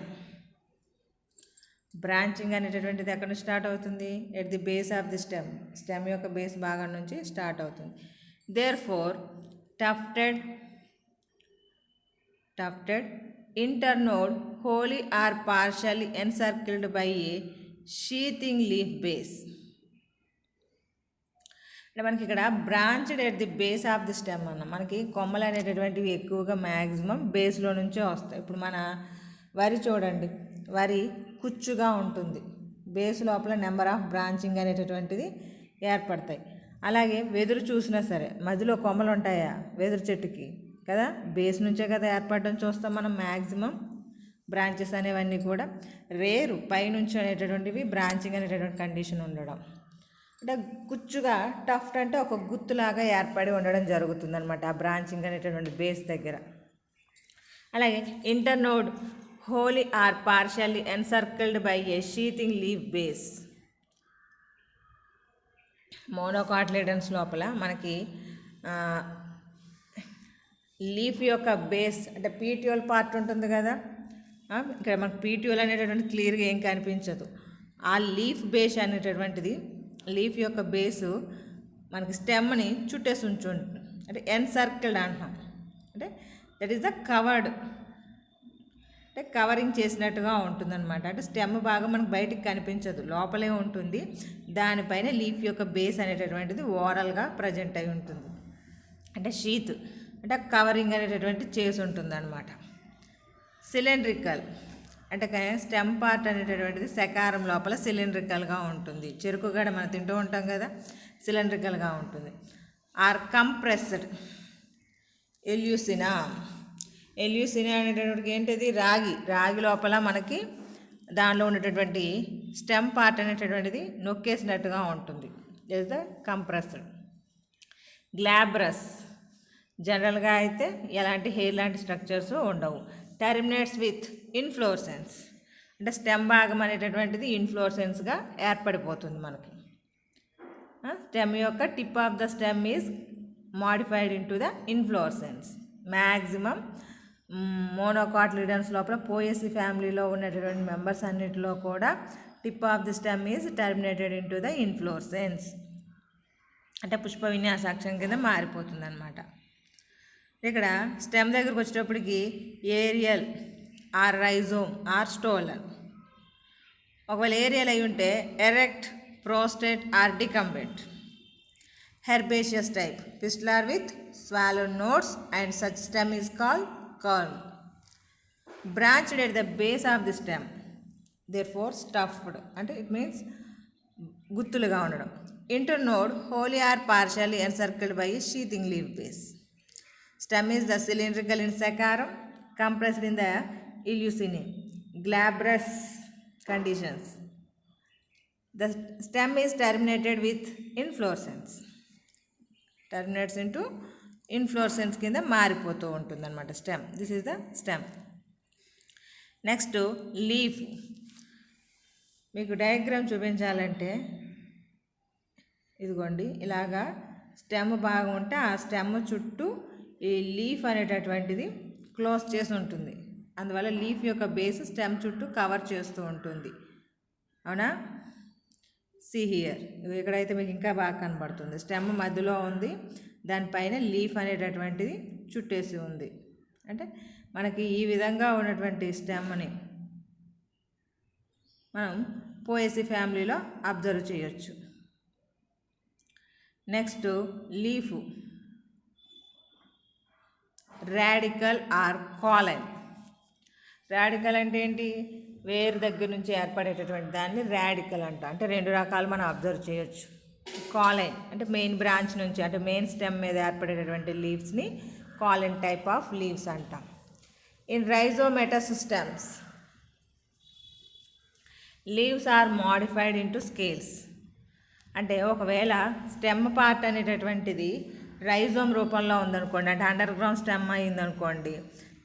branching అనేటటువంటిది ఎక్కడ నుంచి స్టార్ట్ అవుతుంది? At the base of the stem, stem యొక్క బేస్ భాగం నుంచి స్టార్ట్ అవుతుంది. Therefore tufted internode wholly or partially encircled by a sheathing leaf base. అంటే మనకి ఇక్కడ branched at the base of the stem అన్న, మనకి కొమ్మలు అనేటటువంటివి ఎక్కువగా మ్యాక్సిమం బేస్లో నుంచే వస్తాయి. ఇప్పుడు మన వరి చూడండి, వరి కుచ్చుగా ఉంటుంది, బేస్ లోపల నెంబర్ ఆఫ్ బ్రాంచింగ్ అనేటటువంటిది ఏర్పడతాయి. అలాగే వెదురు చూసినా సరే మధ్యలో కొమ్మలు ఉంటాయా వెదురు చెట్టుకి కదా, బేస్ నుంచే కదా ఏర్పడడం చూస్తాం మనం. మ్యాక్సిమం బ్రాంచెస్ అనేవన్నీ కూడా రేరు పైనుంచి అనేటటువంటివి బ్రాంచింగ్ అనేటటువంటి కండిషన్ ఉండడం. అంటే కుచ్చుగా టఫ్ట్ అంటే ఒక గుత్తులాగా ఏర్పడి ఉండడం జరుగుతుంది అనమాట ఆ బ్రాంచింగ్ అనేటటువంటి బేస్ దగ్గర. అలాగే internode wholly or partially encircled by a sheathing leaf base. మోనోకాటిలేడన్స్ లోపల మనకి లీఫ్ యొక్క బేస్ అంటే పీట్యూల్ పార్ట్ ఉంటుంది కదా, ఇక్కడ మనకు పీట్యూల్ అనేటటువంటి క్లియర్గా ఏం కనిపించదు. ఆ లీఫ్ బేస్ అనేటటువంటిది, లీఫ్ యొక్క బేసు మనకి స్టెమ్ని చుట్టేసి ఉంచుంటుంది, అంటే ఎన్సర్కిల్డ్ అంటున్నాం. అంటే దట్ ఈస్ ద కవర్డ్, అంటే కవరింగ్ చేసినట్టుగా ఉంటుందన్నమాట. అంటే స్టెమ్ బాగా మనకు బయటికి కనిపించదు, లోపలే ఉంటుంది. దానిపైన లీఫ్ యొక్క బేస్ అనేటటువంటిది ఓవరాల్గా ప్రజెంట్ అయి ఉంటుంది. అంటే షీత్ అంటే కవరింగ్ అనేటటువంటి చేసి ఉంటుంది అనమాట. సిలిండ్రికల్ అంటే స్టెమ్ పార్ట్ అనేటటువంటిది శకారం లోపల సిలిండ్రికల్గా ఉంటుంది. చెరుకు గడ మనం తింటూ ఉంటాం కదా, సిలిండ్రికల్గా ఉంటుంది. ఆర్ కంప్రెస్డ్ ఎల్యూసినా, ఎల్యూసిన్ అనేటటువంటి ఏంటిది రాగి లోపల మనకి దానిలో ఉన్నటువంటి స్టెమ్ పార్ట్ అనేటటువంటిది నొక్కేసినట్టుగా ఉంటుంది. Is the compressed. గ్లాబ్రస్ జనరల్గా అయితే ఎలాంటి హెయిర్ లాంటి స్ట్రక్చర్స్ ఉండవు. టర్మినేట్స్ విత్ ఇన్ఫ్లోరెసెన్స్ అంటే స్టెమ్ భాగం అనేటటువంటిది ఇన్ఫ్లోరెసెన్స్గా ఏర్పడిపోతుంది మనకి. స్టెమ్ యొక్క tip of the stem is modified into the inflorescence. Maximum monocotyledons లోపల పోయేసి ఫ్యామిలీలో ఉన్నటువంటి మెంబర్స్ అన్నిటిలో కూడా tip of the stem is terminated into the inflorescence అంటే పుష్ప విన్యాసాక్షం కింద మారిపోతుంది అనమాట. ఇక్కడ స్టెమ్ దగ్గరకు వచ్చేటప్పటికి aerial or rhizome or stolon. ఒకవేళ ఏరియల్ అయి ఉంటే erect, prostrate or decumbent. herbaceous type, fistular with swallowed nodes and such stem is called corm. Branched at the base of the stem, therefore stuffed అంటే it means గుత్తులుగా ఉండడం. Internode wholly or partially encircled by a sheathing leaf base. Stem is the cylindrical in saccharum, compressed in the Eleusinian. Glabrous conditions. The stem is terminated with inflorescence. Terminates into inflorescence కింద మారిపోతూ ఉంటుంది అనమాట stem. This is the stem. Next leaf. మీకు diagram చూపించాలంటే ఇదిగోండి ఇలాగా stem భాగం ఉంటే ఆ స్టెమ్ చుట్టూ ఈ లీఫ్ అనేటటువంటిది క్లోజ్ చేసి ఉంటుంది. అందువల్ల లీఫ్ యొక్క బేస్ స్టెమ్ చుట్టూ కవర్ చేస్తూ ఉంటుంది. అవునా? See here. ఇక్కడైతే మీకు ఇంకా బాగా కనబడుతుంది. స్టెమ్ మధ్యలో ఉంది, దానిపైన లీఫ్ అనేటటువంటిది చుట్టేసి ఉంది. అంటే మనకి ఈ విధంగా ఉన్నటువంటి స్టెమ్ని మనం పోయేసి ఫ్యామిలీలో అబ్జర్వ్ చేయొచ్చు. Next leaf. Radical or cauline. Radical అంటే ఏంటి? వేరు దగ్గర నుంచి ఏర్పడేటటువంటి దాన్ని రాడికల్ అంట. అంటే రెండు రకాలు మనం అబ్జర్వ్ చేయొచ్చు. కాలైన్ అంటే మెయిన్ బ్రాంచ్ నుంచి అంటే మెయిన్ స్టెమ్ మీద ఏర్పడేటటువంటి లీవ్స్ని కాలైన్ టైప్ ఆఫ్ లీవ్స్ అంటాం. In rhizomatous stems leaves are modified into scales. అంటే ఒకవేళ స్టెమ్ పార్ట్ అనేటటువంటిది రైజోమ్ రూపంలో ఉందనుకోండి, అంటే అండర్ గ్రౌండ్ స్టెమ్ అయిందనుకోండి,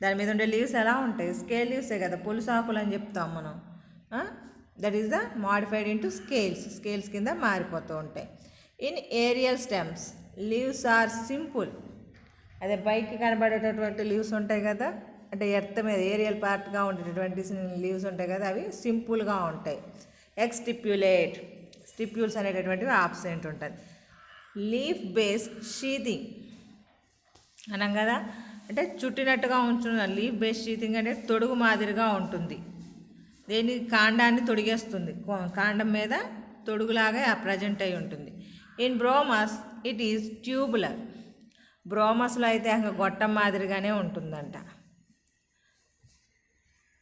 దాని మీద ఉండే లీవ్స్ ఎలా ఉంటాయి? స్కేల్ లీవ్సే కదా, పులుసాకులు అని చెప్తాం మనం. That is the modified into scales కింద మారిపోతూ ఉంటాయి. In aerial stems leaves are simple. అదే పైకి కనబడేటటువంటి లీవ్స్ ఉంటాయి కదా, అంటే ఎర్త్ మీద ఏరియల్ పార్ట్గా ఉండేటటువంటి లీవ్స్ ఉంటాయి కదా, అవి సింపుల్గా ఉంటాయి. ఎక్స్టిప్యులేట్, స్టిప్యూల్స్ అనేటటువంటివి ఆబ్సెంట్ ఉంటుంది. లీఫ్ బేస్ షీతింగ్ అన్నాం కదా, అంటే చుట్టినట్టుగా ఉంచున్న లీఫ్ బేస్ షీతింగ్ అంటే తొడుగు మాదిరిగా ఉంటుంది. దేని కాండాన్ని తొడిగేస్తుంది, కాండం మీద తొడుగులాగా ప్రజెంట్ అయి ఉంటుంది. In bromus it is tubular. బ్రోమస్లో అయితే ఇంకా గొట్టం మాదిరిగానే ఉంటుందంట.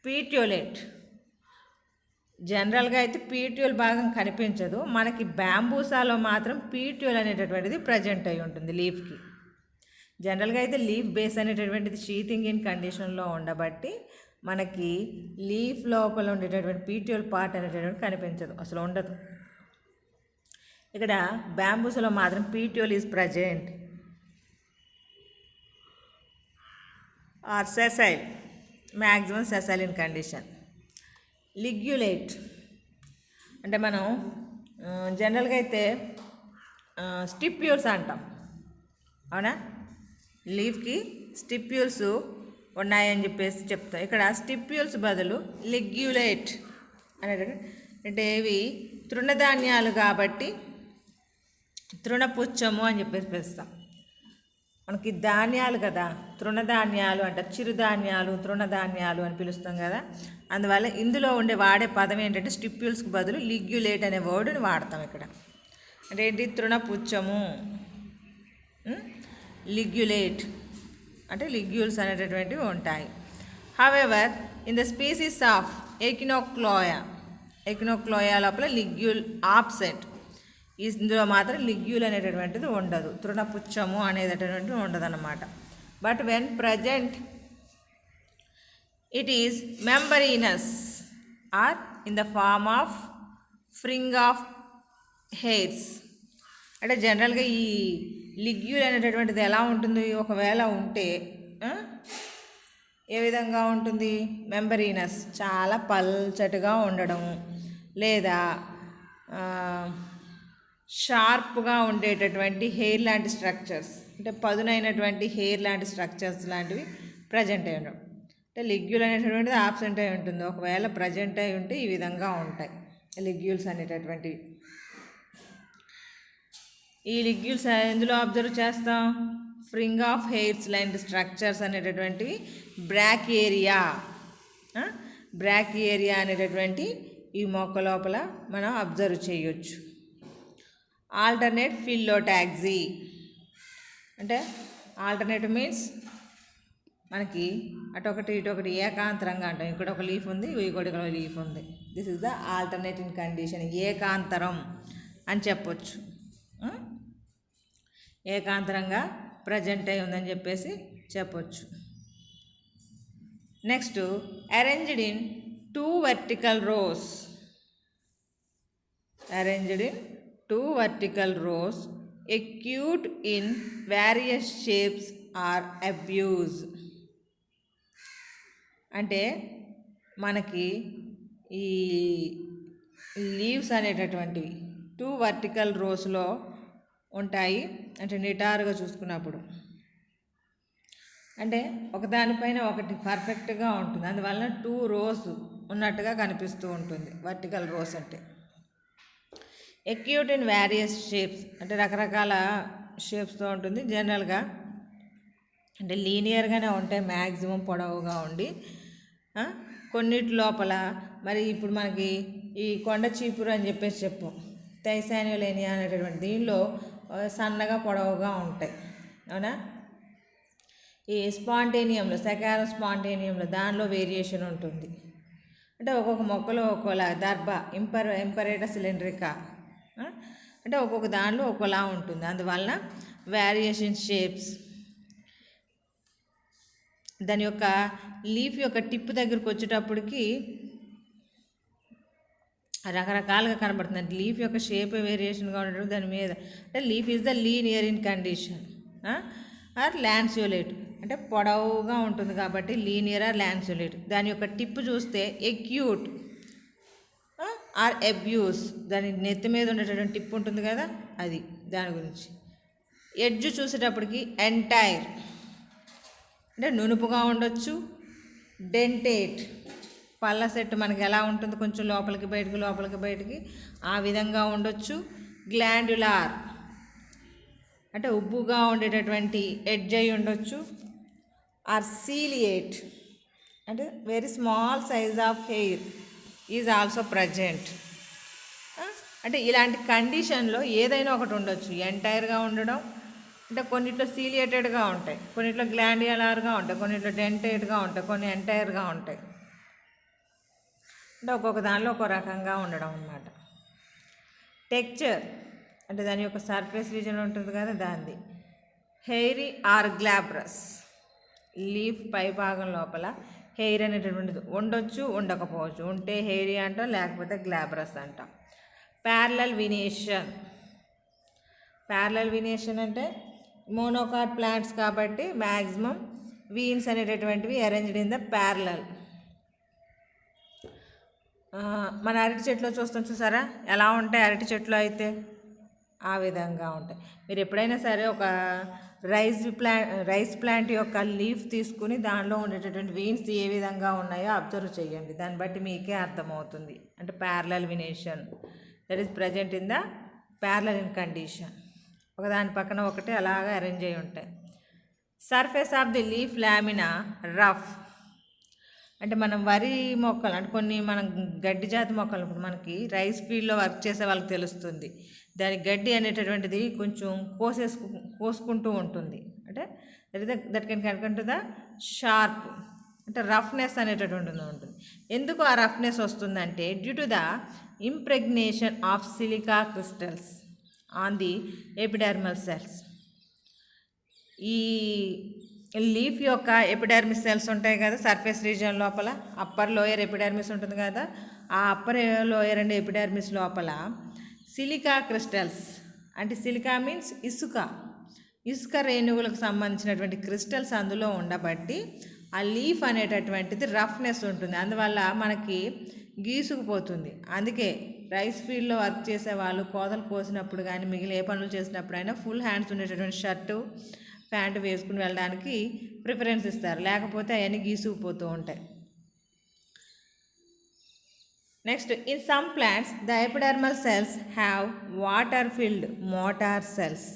పీట్యూలేట్. జనరల్గా అయితే పీట్యూల్ భాగం కనిపించదు, మనకి బ్యాంబూసాలో మాత్రం పీట్యూల్ అనేటటువంటిది ప్రజెంట్ అయి ఉంటుంది లీఫ్కి. జనరల్గా అయితే లీఫ్ బేస్ అనేటటువంటిది షీతింగ్ ఇన్ కండిషన్లో ఉండబట్టి మనకి లీఫ్ లోపల ఉండేటటువంటి పీట్యూల్ పార్ట్ అనేటటువంటి కనిపించదు, అసలు ఉండదు. ఇక్కడ బ్యాంబూస్లో మాత్రం petiole is present. Or sessile, maximum sessile in condition. Ligulate అంటే మనం జనరల్గా అయితే స్టిప్యూల్స్ అంటాం, అవునా? లీఫ్కి స్టిప్యూల్స్ ఉన్నాయని చెప్పేసి చెప్తాం. ఇక్కడ స్టిప్యూల్స్ బదులు లిగ్యులేట్ అనేది అంటే ఇవి తృణధాన్యాలు కాబట్టి తృణపుచ్చము అని చెప్పేసి పిలుస్తాం. మనకి ధాన్యాలు కదా, తృణధాన్యాలు అంటారు, చిరుధాన్యాలు తృణధాన్యాలు అని పిలుస్తాం కదా. అందువల్ల ఇందులో వాడే పదం ఏంటంటే స్టిప్యూల్స్కి బదులు లిగ్యులేట్ అనే వర్డ్ని వాడతాం ఇక్కడ. అంటే ఏంటి? తృణపుచ్చము, లిగ్యులేట్ అంటే లిగ్యూల్స్ అనేటటువంటివి ఉంటాయి. However in the species of echinochloa లోపల లిగ్యూల్ ఆబ్సెంట్. ఇందులో మాత్రం లిగ్యూల్ అనేటటువంటిది ఉండదు, తృణపుచ్చము అనేటటువంటిది ఉండదు అన్నమాట. But when present It is membranous or in the form of fringe of hairs. అంటే జనరల్గా ఈ లిగ్యూల్ అనేటటువంటిది ఎలా ఉంటుంది, ఒకవేళ ఉంటే ఏ విధంగా ఉంటుంది, మెంబరీనస్ చాలా పల్చటిగా ఉండడం, లేదా షార్ప్గా ఉండేటటువంటి హెయిర్ లాంటి స్ట్రక్చర్స్, అంటే పదునైనటువంటి హెయిర్ లాంటి స్ట్రక్చర్స్ లాంటివి ప్రజెంట్ అయి ఉండడం. అంటే లిగ్యూల్ అనేటటువంటిది ఆబ్సెంట్ అయి ఉంటుంది, ఒకవేళ ప్రజెంట్ అయి ఉంటే ఈ విధంగా ఉంటాయి లిగ్యూల్స్ అనేటటువంటివి. ఈ లిగ్యూల్స్ ఎందులో అబ్జర్వ్ చేస్తాం, ఫ్రింగ్ ఆఫ్ హెయిర్స్ లాంటి స్ట్రక్చర్స్ అనేటటువంటివి బ్రాకియేరియా అనేటటువంటి ఈ మొక్క లోపల మనం అబ్జర్వ్ చేయొచ్చు. ఆల్టర్నేట్ ఫిల్లోటాక్సీ అంటే ఆల్టర్నేటివ్ మీన్స్ మనకి అటొకటి ఇటొకటి ఏకాంతరంగా అంటాం. ఇక్కడ ఒక లీఫ్ ఉంది, ఇక్కడ ఒక లీఫ్ ఉంది. This is the alternating condition, ఏకాంతరం అని చెప్పొచ్చు. ఏకాంతరంగా ప్రజెంట్ అయి ఉందని చెప్పేసి చెప్పొచ్చు. Next, arranged in 2 vertical rows. Arranged in 2 vertical rows, acute in various shapes or abuse. అంటే మనకి ఈ లీవ్స్ అనేటటువంటివి 2 vertical rows-లో ఉంటాయి. అంటే నిటారుగా చూసుకున్నప్పుడు అంటే ఒకదానిపైన ఒకటి పర్ఫెక్ట్గా ఉంటుంది, అందువలన 2 rows ఉన్నట్టుగా కనిపిస్తూ ఉంటుంది వర్టికల్ రోస్ అంటే. ఎక్యూట్ ఇన్ వేరియస్ షేప్స్ అంటే రకరకాల షేప్స్తో ఉంటుంది. జనరల్గా అంటే లీనియర్గానే ఉంటాయి, మ్యాక్సిమం పొడవుగా ఉండి. కొన్నిటి లోపల మరి ఇప్పుడు మనకి ఈ కొండ చీపురు అని చెప్పేసి చెప్పు, థైసానియోలేనియా అనేటటువంటి దీనిలో సన్నగా పొడవుగా ఉంటాయి, అవునా. ఈ స్పాంటేనియంలో సెకారో స్పాంటేనియంలో దానిలో వేరియేషన్ ఉంటుంది. అంటే ఒక్కొక్క మొక్కలో ఒక్కోలా, దర్భ ఎంపరేటస్ సిలిండ్రికా అంటే ఒక్కొక్క దానిలో ఒక్కోలా ఉంటుంది, అందువలన వేరియేషన్ షేప్స్. దాని యొక్క లీఫ్ యొక్క టిప్ దగ్గరకు వచ్చేటప్పటికి రకరకాలుగా కనబడుతుంది. అంటే లీఫ్ యొక్క షేప్ వేరియేషన్గా ఉండడం దాని మీద. అంటే leaf is the linear in condition or lanceolate అంటే పొడవుగా ఉంటుంది కాబట్టి లీనియర్ ఆర్ ల్యాన్సియోలేట్. దాని యొక్క టిప్ చూస్తే ఎక్యూట్ ఆర్ అబ్యూస్, దాని నెత్తి మీద ఉండేటటువంటి టిప్ ఉంటుంది కదా, అది దాని గురించి. ఎడ్జ్ చూసేటప్పటికి ఎంటైర్ అంటే నునుపుగా ఉండొచ్చు. డెంటేట్ పళ్ళ సెట్ మనకి ఎలా ఉంటుంది, కొంచెం లోపలికి బయటికి ఆ విధంగా ఉండొచ్చు. గ్లాండ్యులార్ అంటే ఉబ్బుగా ఉండేటటువంటి ఎడ్జ్ అయి ఉండొచ్చు. ఆర్ సీలియేట్ అంటే very small size of hair is also present. అంటే ఇలాంటి కండిషన్లో ఏదైనా ఒకటి ఉండొచ్చు. ఎంటైర్గా ఉండడం అంటే కొన్నిట్లో సీలియేటెడ్గా ఉంటాయి, కొన్నిట్లో గ్లాండ్యులార్గా ఉంటాయి, కొన్నిట్లో డెంటేట్గా ఉంటాయి, కొన్ని ఎంటైర్గా ఉంటాయి. అంటే ఒక్కొక్క దానిలో ఒక్కో రకంగా ఉండడం అన్నమాట. టెక్చర్ అంటే దాని యొక్క సర్ఫేస్ రీజన్ ఉంటుంది కదా దాన్ని. హెయిరీ ఆర్ గ్లాబ్రస్ లీఫ్ పై భాగం లోపల హెయిర్ అనేటటువంటిది ఉండొచ్చు, ఉండకపోవచ్చు. ఉంటే హెయిరీ అంటాం, లేకపోతే గ్లాబ్రస్ అంటాం. ప్యారలల్ వినేషన్ అంటే మోనోకాట్ ప్లాంట్స్ కాబట్టి మ్యాక్సిమం వీన్స్ అనేటటువంటివి అరేంజ్డ్ ఇన్ ద ప్యారలల్. మన అరటి చెట్లో చూస్తాం చూసారా ఎలా ఉంటాయి అరటి చెట్లు అయితే, ఆ విధంగా ఉంటాయి. మీరు ఎప్పుడైనా సరే ఒక రైస్ ప్లాంట్ యొక్క లీఫ్ తీసుకుని దానిలో ఉండేటటువంటి వీన్స్ ఏ విధంగా ఉన్నాయో అబ్జర్వ్ చేయండి, దాన్ని బట్టి మీకే అర్థమవుతుంది. అంటే parallel venation that is present in the parallel in condition. ఒకదాని పక్కన ఒకటి అలాగా అరేంజ్ అయి ఉంటాయి. Surface of the leaf lamina rough అంటే మనం వరి మొక్కలు అంటే కొన్ని మనం గడ్డి జాతి మొక్కలు మనకి రైస్ ఫీల్డ్లో వర్క్ చేసే వాళ్ళకి తెలుస్తుంది. దాని గడ్డి అనేటటువంటిది కొంచెం కోసుకుంటూ ఉంటుంది. అంటే that can connect to the sharp అంటే రఫ్నెస్ అనేటటువంటిది ఉంటుంది. ఎందుకు ఆ రఫ్నెస్ వస్తుందంటే due to the impregnation of silica crystals on the epidermal cells. ఈ లీఫ్ యొక్క ఎపిడర్మిస్ సెల్స్ ఉంటాయి కదా సర్ఫేస్ రీజియన్ లోపల, అప్పర్ లోయర్ ఎపిడర్మిస్ ఉంటుంది కదా, ఆ అప్పర్ లోయర్ అండ్ ఎపిడర్మిస్ లోపల సిలికా క్రిస్టల్స్, అంటే సిలికా మీన్స్ ఇసుక రేణువులకు సంబంధించినటువంటి క్రిస్టల్స్ అందులో ఉండబట్టి ఆ లీఫ్ అనేటటువంటిది రఫ్నెస్ ఉంటుంది, అందువల్ల మనకి గీసుకుపోతుంది. అందుకే రైస్ ఫీల్డ్లో వర్క్ చేసే వాళ్ళు కోతలు కోసినప్పుడు కానీ మిగిలిన ఏ పనులు చేసినప్పుడైనా ఫుల్ హ్యాండ్స్ ఉండేటటువంటి షర్టు ప్యాంటు వేసుకుని వెళ్ళడానికి ప్రిఫరెన్స్ ఇస్తారు, లేకపోతే అవన్నీ గీసుకుపోతూ ఉంటాయి. Next, in some plants the epidermal cells have water filled motor cells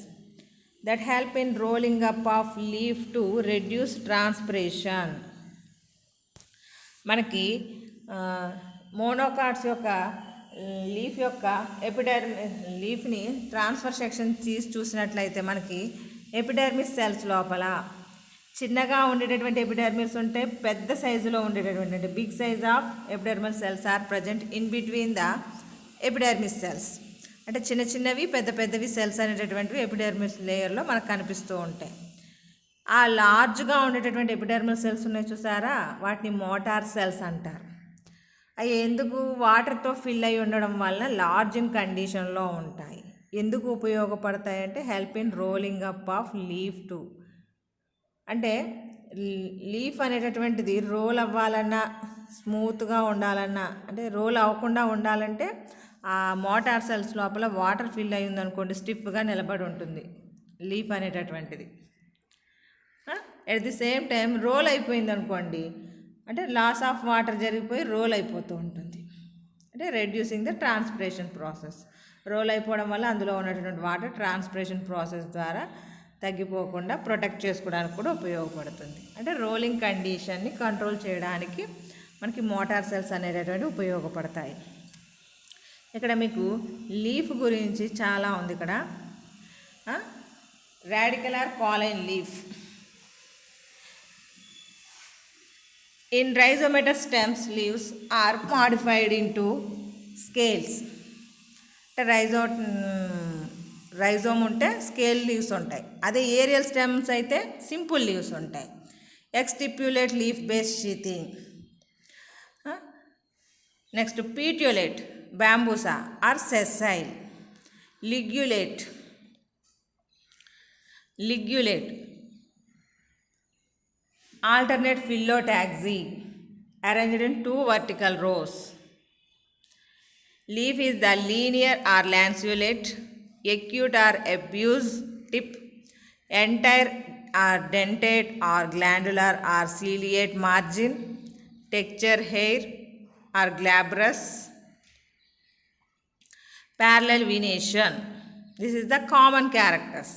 that help in rolling up of leaf to reduce transpiration. మనకి మోనోకాట్స్ యొక్క లీఫ్ యొక్క లీఫ్ని ట్రాన్స్ఫర్ సెక్షన్ తీసి చూసినట్లయితే మనకి ఎపిడర్మిస్ సెల్స్ లోపల చిన్నగా ఉండేటటువంటి ఎపిడర్మిస్ ఉంటే పెద్ద సైజులో ఉండేటటువంటి అంటే big size of epidermal cells are present in between the epidermis cells. అంటే చిన్న చిన్నవి పెద్దవి సెల్స్ అనేటటువంటివి ఎపిడర్మిస్ లేయర్లో మనకు కనిపిస్తూ ఉంటాయి. ఆ లార్జ్గా ఉండేటటువంటి ఎపిడర్మల్ సెల్స్ ఉన్నాయి చూసారా, వాటిని మోటార్ సెల్స్ అంటారు. అవి ఎందుకు వాటర్తో ఫిల్ అయి ఉండడం వలన లార్జ్ ఇన్ కండిషన్లో ఉంటాయి. ఎందుకు ఉపయోగపడతాయి అంటే help in rolling up of leaf to, అంటే లీఫ్ అనేటటువంటిది రోల్ అవ్వాలన్నా స్మూత్గా ఉండాలన్నా, అంటే రోల్ అవ్వకుండా ఉండాలంటే ఆ మోటార్ సెల్స్ లోపల వాటర్ ఫిల్ అయి ఉందనుకోండి స్టిఫ్గా నిలబడి ఉంటుంది లీఫ్ అనేటటువంటిది. At the same time roll అయిపోయింది అనుకోండి అంటే లాస్ ఆఫ్ వాటర్ జరిగిపోయి రోల్ అయిపోతూ ఉంటుంది, అంటే reducing the transpiration process. Roll అయిపోవడం వల్ల అందులో ఉన్నటువంటి వాటర్ ట్రాన్స్పిరేషన్ ప్రాసెస్ ద్వారా తగ్గిపోకుండా ప్రొటెక్ట్ చేసుకోవడానికి కూడా ఉపయోగపడుతుంది. అంటే రోలింగ్ కండిషన్ని కంట్రోల్ చేయడానికి మనకి మోటార్ సెల్స్ అనేటటువంటి ఉపయోగపడతాయి. ఇక్కడ మీకు లీఫ్ గురించి చాలా ఉంది. ఇక్కడ radical cauline leaf. In rhizomatous stems, leaves are modified into scales. Rhizome ఉంటే స్కేల్ లీవ్స్ ఉంటాయి, అదే ఏరియల్ స్టెమ్స్ అయితే సింపుల్ లీవ్స్ ఉంటాయి. Exstipulate leaf base sheathing. Next petiolate, bambusa or sessile. Ligulate alternate phyllotaxy arranged in 2 vertical rows. Leaf is the linear or lanceolate, acute or obtuse tip, entire or dentate or glandular or ciliate margin, texture hair or glabrous, parallel venation. This is the common characters.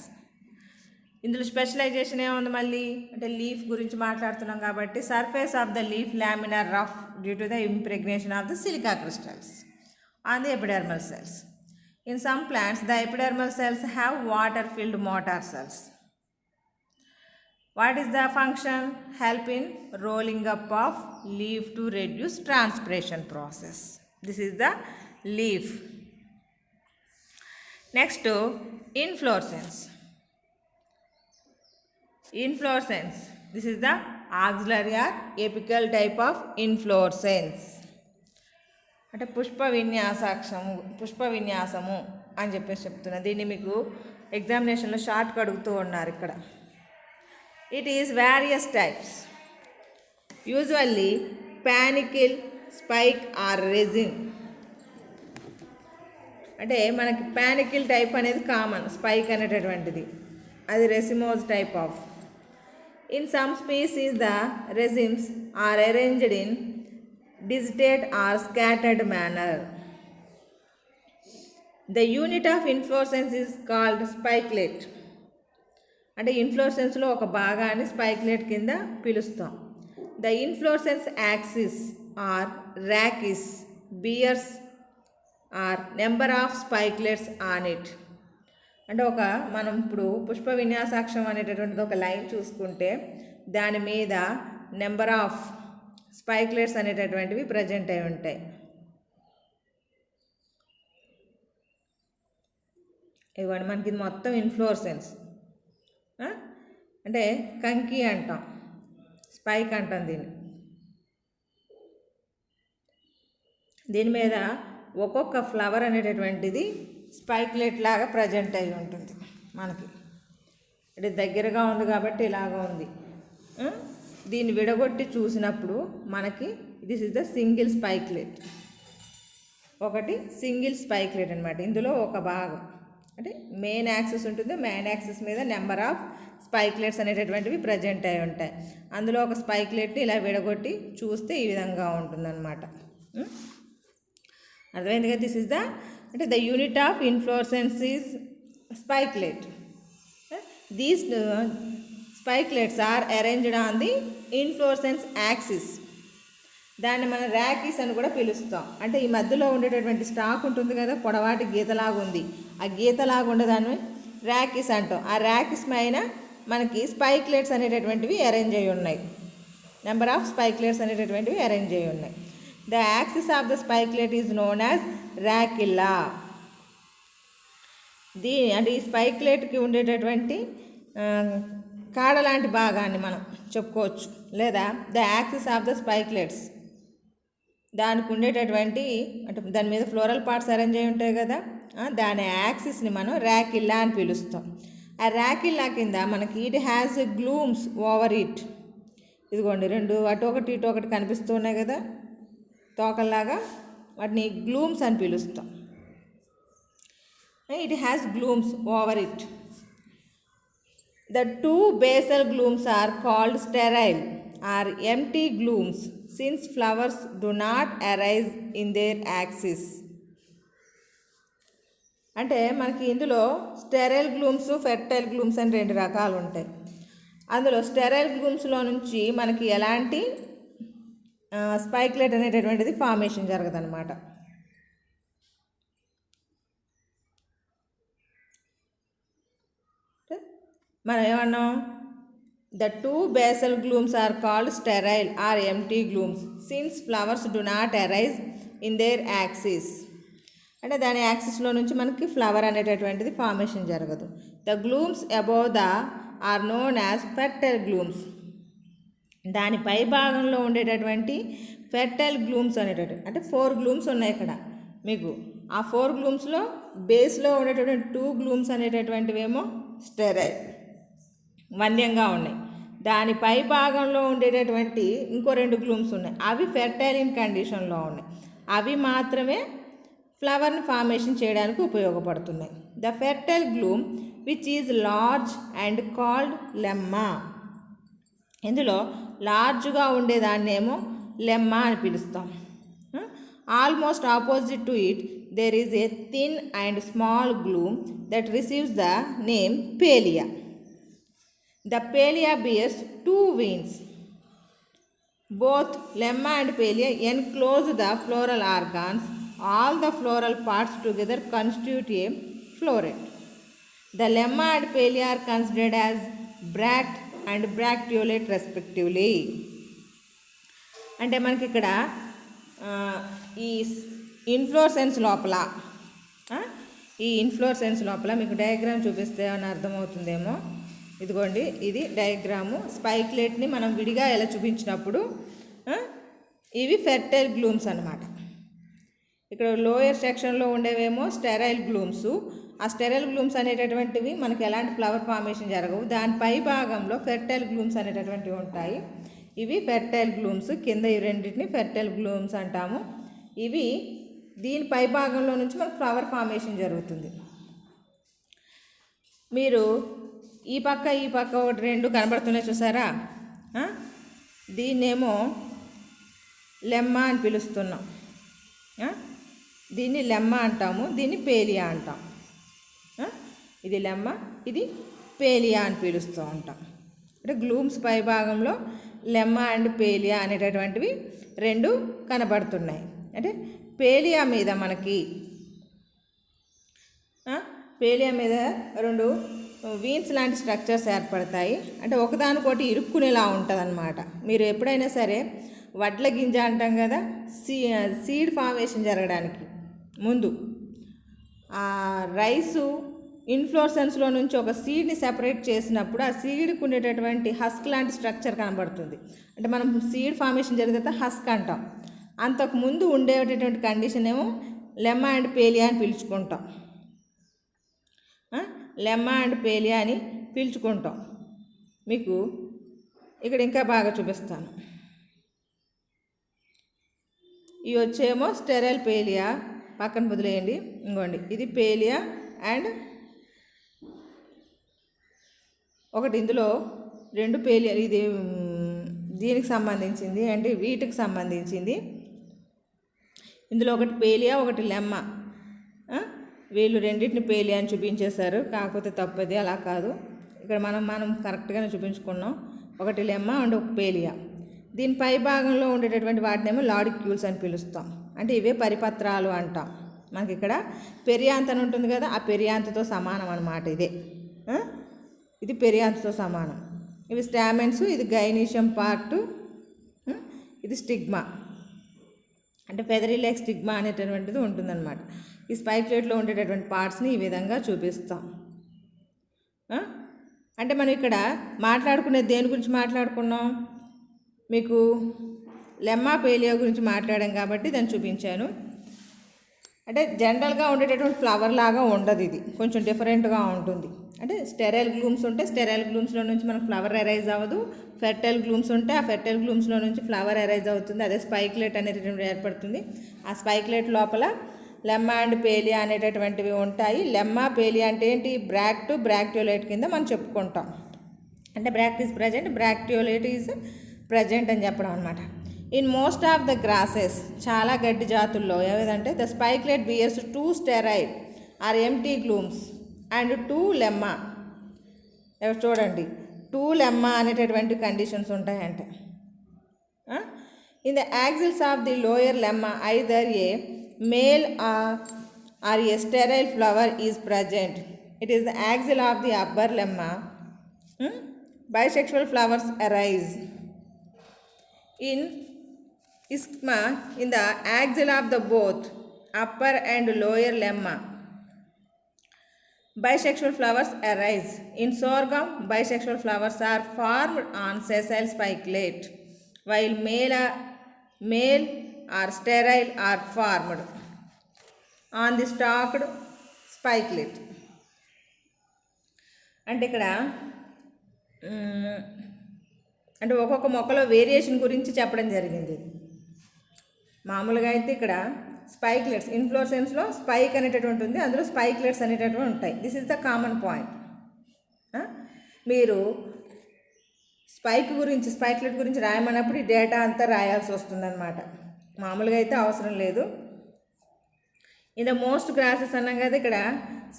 ఇందులో specialisation ఏముంది మళ్ళీ అంటే leaf గురించి మాట్లాడుతున్నాం కాబట్టి surface of the leaf laminar rough due to the impregnation of the silica crystals on the epidermal cells. In some plants the epidermal cells have water filled motor cells. What is the function? Help in rolling up of leaf to reduce transpiration process. This is the leaf. Next inflorescence. Inflorescence. This is the axillary or apical type of inflorescence. అంటే పుష్ప విన్యాసము అని చెప్పేసి చెప్తున్నా. దీన్ని మీకు ఎగ్జామినేషన్లో షార్ట్గా అడుగుతూ ఉన్నారు ఇక్కడ. It is various types, usually panicle, spike or raceme. అంటే మనకి పానికిల్ టైప్ అనేది కామన్, స్పైక్ అనేటటువంటిది అది racemose type of. In some species, the resims are arranged in distate or scattered manner. The unit of inflorescence is called spikelet. అంటే ఇన్ఫ్లోరెసెన్స్లో ఒక భాగాన్ని spikelet కింద పిలుస్తాం. The inflorescence axis or rachis bears a number of spikelets on it. అంటే మనం ఇప్పుడు పుష్ప విన్యాసాక్షం అనేటటువంటిది ఒక లైన్ చూసుకుంటే దాని మీద నెంబర్ ఆఫ్ స్పైక్లెట్స్ అనేటటువంటివి ప్రజెంట్ అయి ఉంటాయి. ఇవ్వండి మనకి ఇది మొత్తం ఇన్ఫ్లోరెసెన్స్. అంటే కంకి అంటాం, స్పైక్ అంటాం దీని మీద ఒక్కొక్క ఫ్లవర్ అనేటటువంటిది స్పైక్లెట్ లాగా ప్రజెంట్ అయి ఉంటుంది మనకి. అంటే దగ్గరగా ఉంది కాబట్టి ఇలాగా ఉంది. దీన్ని విడగొట్టి చూసినప్పుడు మనకి దిస్ ఇస్ ద సింగిల్ స్పైక్లెట్. ఒకటి సింగిల్ స్పైక్లెట్ అనమాట. ఇందులో ఒక భాగం అంటే మెయిన్ యాక్సిస్ ఉంటుంది, మెయిన్ యాక్సిస్ మీద నెంబర్ ఆఫ్ స్పైక్లెట్స్ అనేటటువంటివి ప్రజెంట్ అయి ఉంటాయి. అందులో ఒక స్పైక్లెట్ని ఇలా విడగొట్టి చూస్తే ఈ విధంగా ఉంటుందన్నమాట. అర్థమైంది కదా? దిస్ ఇస్ ద అంటే the unit of inflorescence is spikelet. These spikelets are arranged on the inflorescence axis. దాన్ని మనం ర్యాకిస్ అని కూడా పిలుస్తాం. అంటే ఈ మధ్యలో ఉండేటటువంటి స్టాక్ ఉంటుంది కదా, పొడవాటి గీతలాగా ఉంది, ఆ గీతలాగా ఉండేదాన్ని ర్యాకిస్ అంటాం. ఆ ర్యాకిస్ పైన మనకి స్పైక్లెట్స్ అనేటటువంటివి అరేంజ్ అయి ఉన్నాయి. నెంబర్ ఆఫ్ స్పైక్లెట్స్ అనేటటువంటివి అరేంజ్ అయి ఉన్నాయి. The axis of the spikelet is known as rachilla. అంటే ఈ స్పైక్లెట్కి ఉండేటటువంటి కాడ లాంటి భాగాన్ని మనం చెప్పుకోవచ్చు. లేదా ద యాక్సిస్ ఆఫ్ ద స్పైక్లెట్స్, దానికి ఉండేటటువంటి అంటే దాని మీద ఫ్లోరల్ పార్ట్స్ అరేంజ్ అయి ఉంటాయి కదా, దాని యాక్సిస్ని మనం ర్యాకిల్లా అని పిలుస్తాం. ఆ ర్యాకిల్లా కింద మనకి it has glumes over it. ఇదిగోండి రెండు అటు ఒకటి ఇటు ఒకటి కనిపిస్తూ ఉన్నాయి కదా తోకల్లాగా, వాటిని గ్లూమ్స్ అని పిలుస్తాం. It has glumes over it. The two basal glooms are called sterile or empty glooms since flowers do not arise in their axis. అంటే మనకి ఇందులో స్టెరైల్ గ్లూమ్స్, ఫెర్టైల్ గ్లూమ్స్ అని రెండు రకాలు ఉంటాయి. అందులో స్టెరైల్ గ్లూమ్స్లో నుంచి మనకి ఎలాంటి స్పైక్లెట్ అనేటటువంటిది ఫార్మేషన్ జరగదన్నమాట. మనం ఏమన్నాం? The two basal glumes are called sterile or empty glumes since flowers do not arise in their axis. అంటే దాని యాక్సిస్లో నుంచి మనకి ఫ్లవర్ అనేటటువంటిది ఫార్మేషన్ జరగదు. The glumes above the are known as fertile glumes. దాని పై భాగంలో ఉండేటటువంటి ఫెర్టైల్ గ్లూమ్స్ అనేటటువంటి అంటే 4 గ్లూమ్స్ ఉన్నాయి ఇక్కడ మీకు. ఆ 4 గ్లూమ్స్లో బేస్లో ఉండేటటువంటి 2 గ్లూమ్స్ అనేటటువంటివి ఏమో స్టెరైల్, వన్యంగా ఉన్నాయి. దాని పై భాగంలో ఉండేటటువంటి ఇంకో 2 గ్లూమ్స్ ఉన్నాయి, అవి ఫెర్టైల్ ఇన్ కండిషన్లో ఉన్నాయి. అవి మాత్రమే ఫ్లవర్ని ఫార్మేషన్ చేయడానికి ఉపయోగపడుతున్నాయి. The fertile gloom which is large and called lemma. ఇందులో లార్జ్గా ఉండేదాన్నేమో లెమ్మా అని పిలుస్తాం. Almost opposite to it there is a thin and small gloom that receives the name Palea. The Palea bears 2 wings. Both lemma and Palea enclose the floral organs. All the floral parts together constitute a floret. The lemma and Palea are considered as bract and bracteolate respectively. అంటే మనకి ఇక్కడ ఈ inflorescence లోపల మీకు diagram చూపిస్తే అని అర్థమవుతుందేమో. ఇదిగోండి, ఇది డయాగ్రాము. స్పైక్లెట్ని మనం విడిగా ఎలా చూపించినప్పుడు ఇవి ఫెర్టైల్ గ్లూమ్స్ అన్నమాట. ఇక్కడ లోయర్ సెక్షన్లో ఉండేవేమో స్టెరైల్ గ్లూమ్స్. ఆ స్టెరైల్ గ్లూమ్స్ అనేటటువంటివి మనకి ఎలాంటి ఫ్లవర్ ఫార్మేషన్ జరగవు. దాని పై భాగంలో ఫెర్టైల్ గ్లూమ్స్ అనేటటువంటివి ఉంటాయి. ఇవి ఫెర్టైల్ గ్లూమ్స్. కింద ఈ రెండింటిని ఫెర్టైల్ గ్లూమ్స్ అంటాము. ఇవి దీని పై భాగంలో నుంచి మనకు ఫ్లవర్ ఫార్మేషన్ జరుగుతుంది. మీరు ఈ పక్క ఒకటి 2 కనబడుతున్నాయి చూసారా, దీన్నేమో లెమ్మా అని పిలుస్తున్నాం. దీన్ని లెమ్మా అంటాము, దీన్ని పేలియా అంటాం. ఇది లెమ్మా, ఇది పేలియా అని పిలుస్తూ ఉంటాం. అంటే గ్లూమ్స్ పై భాగంలో లెమ్మా అండ్ పేలియా అనేటటువంటివి 2 కనబడుతున్నాయి. అంటే పేలియా మీద మనకి పేలియా మీద 2 వీన్స్ లాంటి స్ట్రక్చర్స్ ఏర్పడతాయి. అంటే ఒకదానికొకటి ఇరుక్కునేలా ఉంటుంది అన్నమాట. మీరు ఎప్పుడైనా సరే వడ్ల గింజ అంటాం కదా, సీడ్ ఫార్మేషన్ జరగడానికి ముందు రైసు ఇన్ఫ్లోరెసెన్స్లో నుంచి ఒక సీడ్ని సెపరేట్ చేసినప్పుడు ఆ సీడ్కి ఉండేటటువంటి హస్క్ లాంటి స్ట్రక్చర్ కనబడుతుంది. అంటే మనం సీడ్ ఫార్మేషన్ జరిగిన తర్వాత హస్క్ అంటాం. అంతకుముందు ఉండేటటువంటి కండిషన్ ఏమో లెమ్మా అండ్ పేలియా అని పిలుచుకుంటాం. లెమ్మా అండ్ పేలియా అని పిలుచుకుంటాం. మీకు ఇక్కడ ఇంకా బాగా చూపిస్తాను. ఇవి వచ్చేమో స్టెరైల్ పేలియా, పక్కన వదిలేయండి. ఇంకోండి ఇది పేలియా అండ్ ఒకటి ఇందులో 2 పేలియా, ఇది దీనికి సంబంధించింది అంటే వీటికి సంబంధించింది. ఇందులో ఒకటి పేలియా ఒకటి లెమ్మా. వీళ్ళు రెండింటిని పేలియా అని చూపించేశారు, కాకపోతే తప్పది, అలా కాదు. ఇక్కడ మనం కరెక్ట్గానే చూపించుకున్నాం. ఒకటి లెమ్మా అండ్ ఒక పేలియా. దీని పై భాగంలో ఉండేటటువంటి వాటినేమో లాడిక్యూల్స్ అని పిలుస్తాం. అంటే ఇవే పరిపత్రాలు అంటాం. మనకి ఇక్కడ పెరియాంత్ అని ఉంటుంది కదా, ఆ పెరియాంత్తో సమానం అన్నమాట. ఇది పెరియాంత్తో సమానం. ఇవి స్టామెన్స్, ఇది గైనీషియం పార్ట్, ఇది స్టిగ్మా. అంటే ఫెదరీ లైక్ స్టిగ్మా అనేటటువంటిది ఉంటుందన్నమాట. ఈ స్పైక్లెట్లో ఉండేటటువంటి పార్ట్స్ని ఈ విధంగా చూపిస్తాం. అంటే మనం ఇక్కడ మాట్లాడుకునేది దేని గురించి మాట్లాడుకున్నాం? మీకు లెమ్మా పేలియా గురించి మాట్లాడాం కాబట్టి దాన్ని చూపించాను. అంటే జనరల్గా ఉండేటటువంటి ఫ్లవర్ లాగా ఉండదు, ఇది కొంచెం డిఫరెంట్గా ఉంటుంది. అంటే స్టెరైల్ గ్లూమ్స్ ఉంటే స్టెరైల్ గ్లూమ్స్లో నుంచి మనకు ఫ్లవర్ అరైజ్ అవ్వదు. ఫెర్టైల్ గ్లూమ్స్ ఉంటే ఆ ఫెర్టైల్ గ్లూమ్స్లో నుంచి ఫ్లవర్ అరైజ్ అవుతుంది. అదే స్పైక్లెట్ అనేటటువంటి ఏర్పడుతుంది. ఆ స్పైక్లెట్ లోపల లెమ్మా అండ్ పేలియా అనేటటువంటివి ఉంటాయి. లెమ్మా పేలియా అంటే ఏంటి? బ్రాక్ట్ బ్రాక్టియోలైట్ కింద మనం చెప్పుకుంటాం. అంటే bract is present, bracteolate is present అని చెప్పడం అనమాట. In most of the grasses, చాలా గడ్డి జాతుల్లో ఏదంటే the spikelet bears 2 sterile or empty glumes and 2 lemma. చూడండి 2 లెమ్మా అనేటటువంటి కండిషన్స్ ఉంటాయంటే. In the axils of the lower lemma either a male or a sterile flower is present. It is the axil of the upper lemma. Bisexual flowers arise. In isthma, in the axil of the both upper and lower lemma, bisexual flowers arise. In sorghum, bisexual flowers are formed on sessile spikelete, while male or sterile are formed on the stalked spikelete. అంటే ఇక్కడ అంటే ఒక్కొక్క మొక్కలో variation గురించి చెప్పడం జరిగింది. మామూలుగా అయితే ఇక్కడ స్పైక్లెట్స్, ఇన్ఫ్లోరెసెన్స్లో స్పైక్ అనేటటువంటి ఉంది, అందులో స్పైక్లెట్స్ అనేటటువంటి ఉంటాయి. This is the common point. మీరు స్పైక్లెట్ గురించి రాయమన్నప్పుడు ఈ డేటా అంతా రాయాల్సి వస్తుందన్నమాట. మామూలుగా అయితే అవసరం లేదు. ఇన్ ద మోస్ట్ గ్రాసెస్ అన్నాం కదా, ఇక్కడ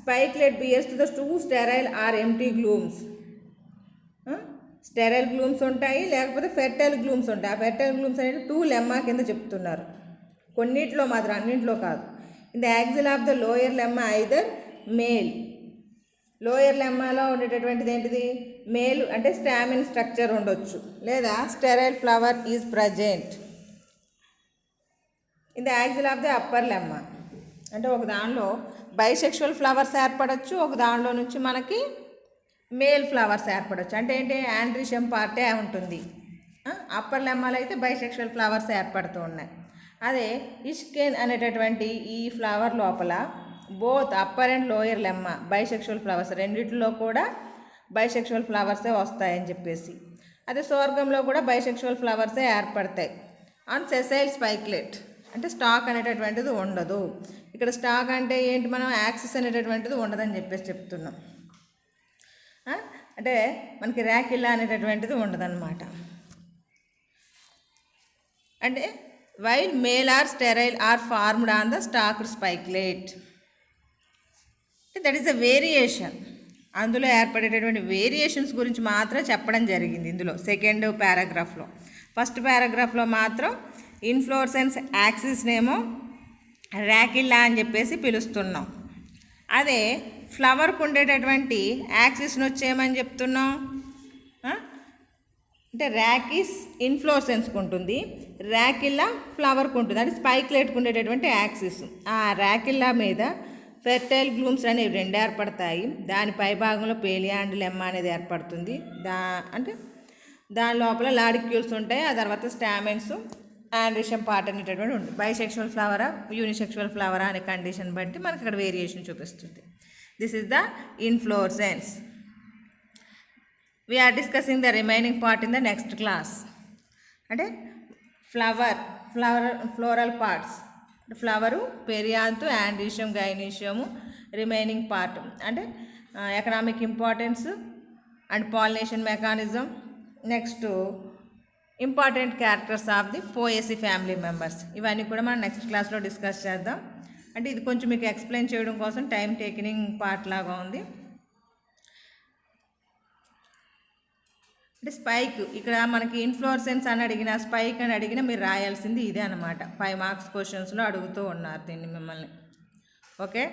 spikelet bears to the 2 sterile or empty glumes. Sterile glumes ఉంటాయి, లేకపోతే ఫెర్టైల్ గ్లూమ్స్ ఉంటాయి. ఆ ఫెర్టైల్ గ్లూమ్స్ అనేది 2 లెమ్మా కింద చెప్తున్నారు. కొన్నిట్లో మాత్రం, అన్నింటిలో కాదు. In the axil of the lower lemma either male. Lower లెమ్మాలో ఉండేటటువంటిది ఏంటిది? మేల్ అంటే స్టామిన్ స్ట్రక్చర్ ఉండొచ్చు, లేదా sterile flower is present. In the axil of the upper lemma అంటే ఒక దానిలో బైసెక్షువల్ ఫ్లవర్స్ ఏర్పడవచ్చు, ఒక దానిలో నుంచి మనకి మేల్ ఫ్లవర్స్ ఏర్పడవచ్చు. అంటే ఏంటి? యాండ్రీషియం పార్టే ఉంటుంది. అప్పర్ లెమ్మాలో అయితే బైసెక్షువల్ ఫ్లవర్స్ ఏర్పడుతూ ఉన్నాయి. అదే ఇష్కెన్ అనేటటువంటి ఈ ఫ్లవర్ లోపల both upper and lower lemma bisexual flowers, రెండిట్లో కూడా బైసెక్షువల్ ఫ్లవర్సే వస్తాయని చెప్పేసి. అదే సోర్గంలో కూడా బైసెక్షువల్ ఫ్లవర్సే ఏర్పడతాయి ఆన్ సెసైల్ స్పైక్లెట్. అంటే స్టాక్ అనేటటువంటిది ఉండదు. ఇక్కడ స్టాక్ అంటే ఏంటి? మనం యాక్సిస్ అనేటటువంటిది ఉండదని చెప్పేసి చెప్తున్నాం. అంటే మనకి ర్యాకిల్లా అనేటటువంటిది ఉండదన్నమాట. అంటే while male or sterile or formed on the stalked spikelet. That is a variation. అందులో ఏర్పడేటటువంటి వేరియేషన్స్ గురించి మాత్రం చెప్పడం జరిగింది ఇందులో సెకండ్ పారాగ్రాఫ్లో. ఫస్ట్ పారాగ్రాఫ్లో మాత్రం ఇన్ఫ్లోరెసెన్స్ యాక్సిస్నేమో ర్యాకిల్లా అని చెప్పేసి పిలుస్తున్నాం. అదే ఫ్లవర్కు ఉండేటటువంటి యాక్సిస్ని వచ్చేయమని చెప్తున్నాం. అంటే ర్యాకిస్ ఇన్ఫ్లోరెసెన్స్కి ఉంటుంది, ర్యాకిల్లా ఫ్లవర్కు ఉంటుంది. అంటే స్పైక్లెట్కు ఉండేటటువంటి యాక్సిస్. ఆ ర్యాకిల్లా మీద ఫెర్టైల్ గ్లూమ్స్ అనేవి 2 ఏర్పడతాయి. దాని పై భాగంలో పేలియా అండ్ లెమ్మ అనేది ఏర్పడుతుంది. అంటే దాని లోపల లాడిక్యూల్స్ ఉంటాయి. ఆ తర్వాత స్టామెన్స్ ఆండ్రిషం పార్ట్ అనేటటువంటి ఉంటుంది. బైసెక్షువల్ ఫ్లవరా యూనిసెక్షువల్ ఫ్లవరా అనే కండిషన్ బట్టి మనకు అక్కడ వేరియేషన్ చూపిస్తుంది. This is the inflorescence. We are discussing the remaining part in the next class. అంటే floral parts, flower, perianth, androecium, gynoecium, remaining part అంటే economic importance and pollination mechanism. Next important characters of the poaceae family members. ఇవన్నీ కూడా మనం next క్లాస్లో discuss చేద్దాం. అంటే ఇది కొంచెం మీకు ఎక్స్ప్లెయిన్ చేయడం కోసం టైం టేకింగ్ పార్ట్ లాగా ఉంది. అంటే స్పైక్, ఇక్కడ మనకి ఇన్ఫ్లోరెసెన్స్ అని అడిగిన, స్పైక్ అని అడిగిన మీరు రాయాల్సింది ఇదే అనమాట. 5 మార్క్స్ క్వశ్చన్స్లో అడుగుతూ ఉన్నారు దీన్ని మిమ్మల్ని. ఓకే.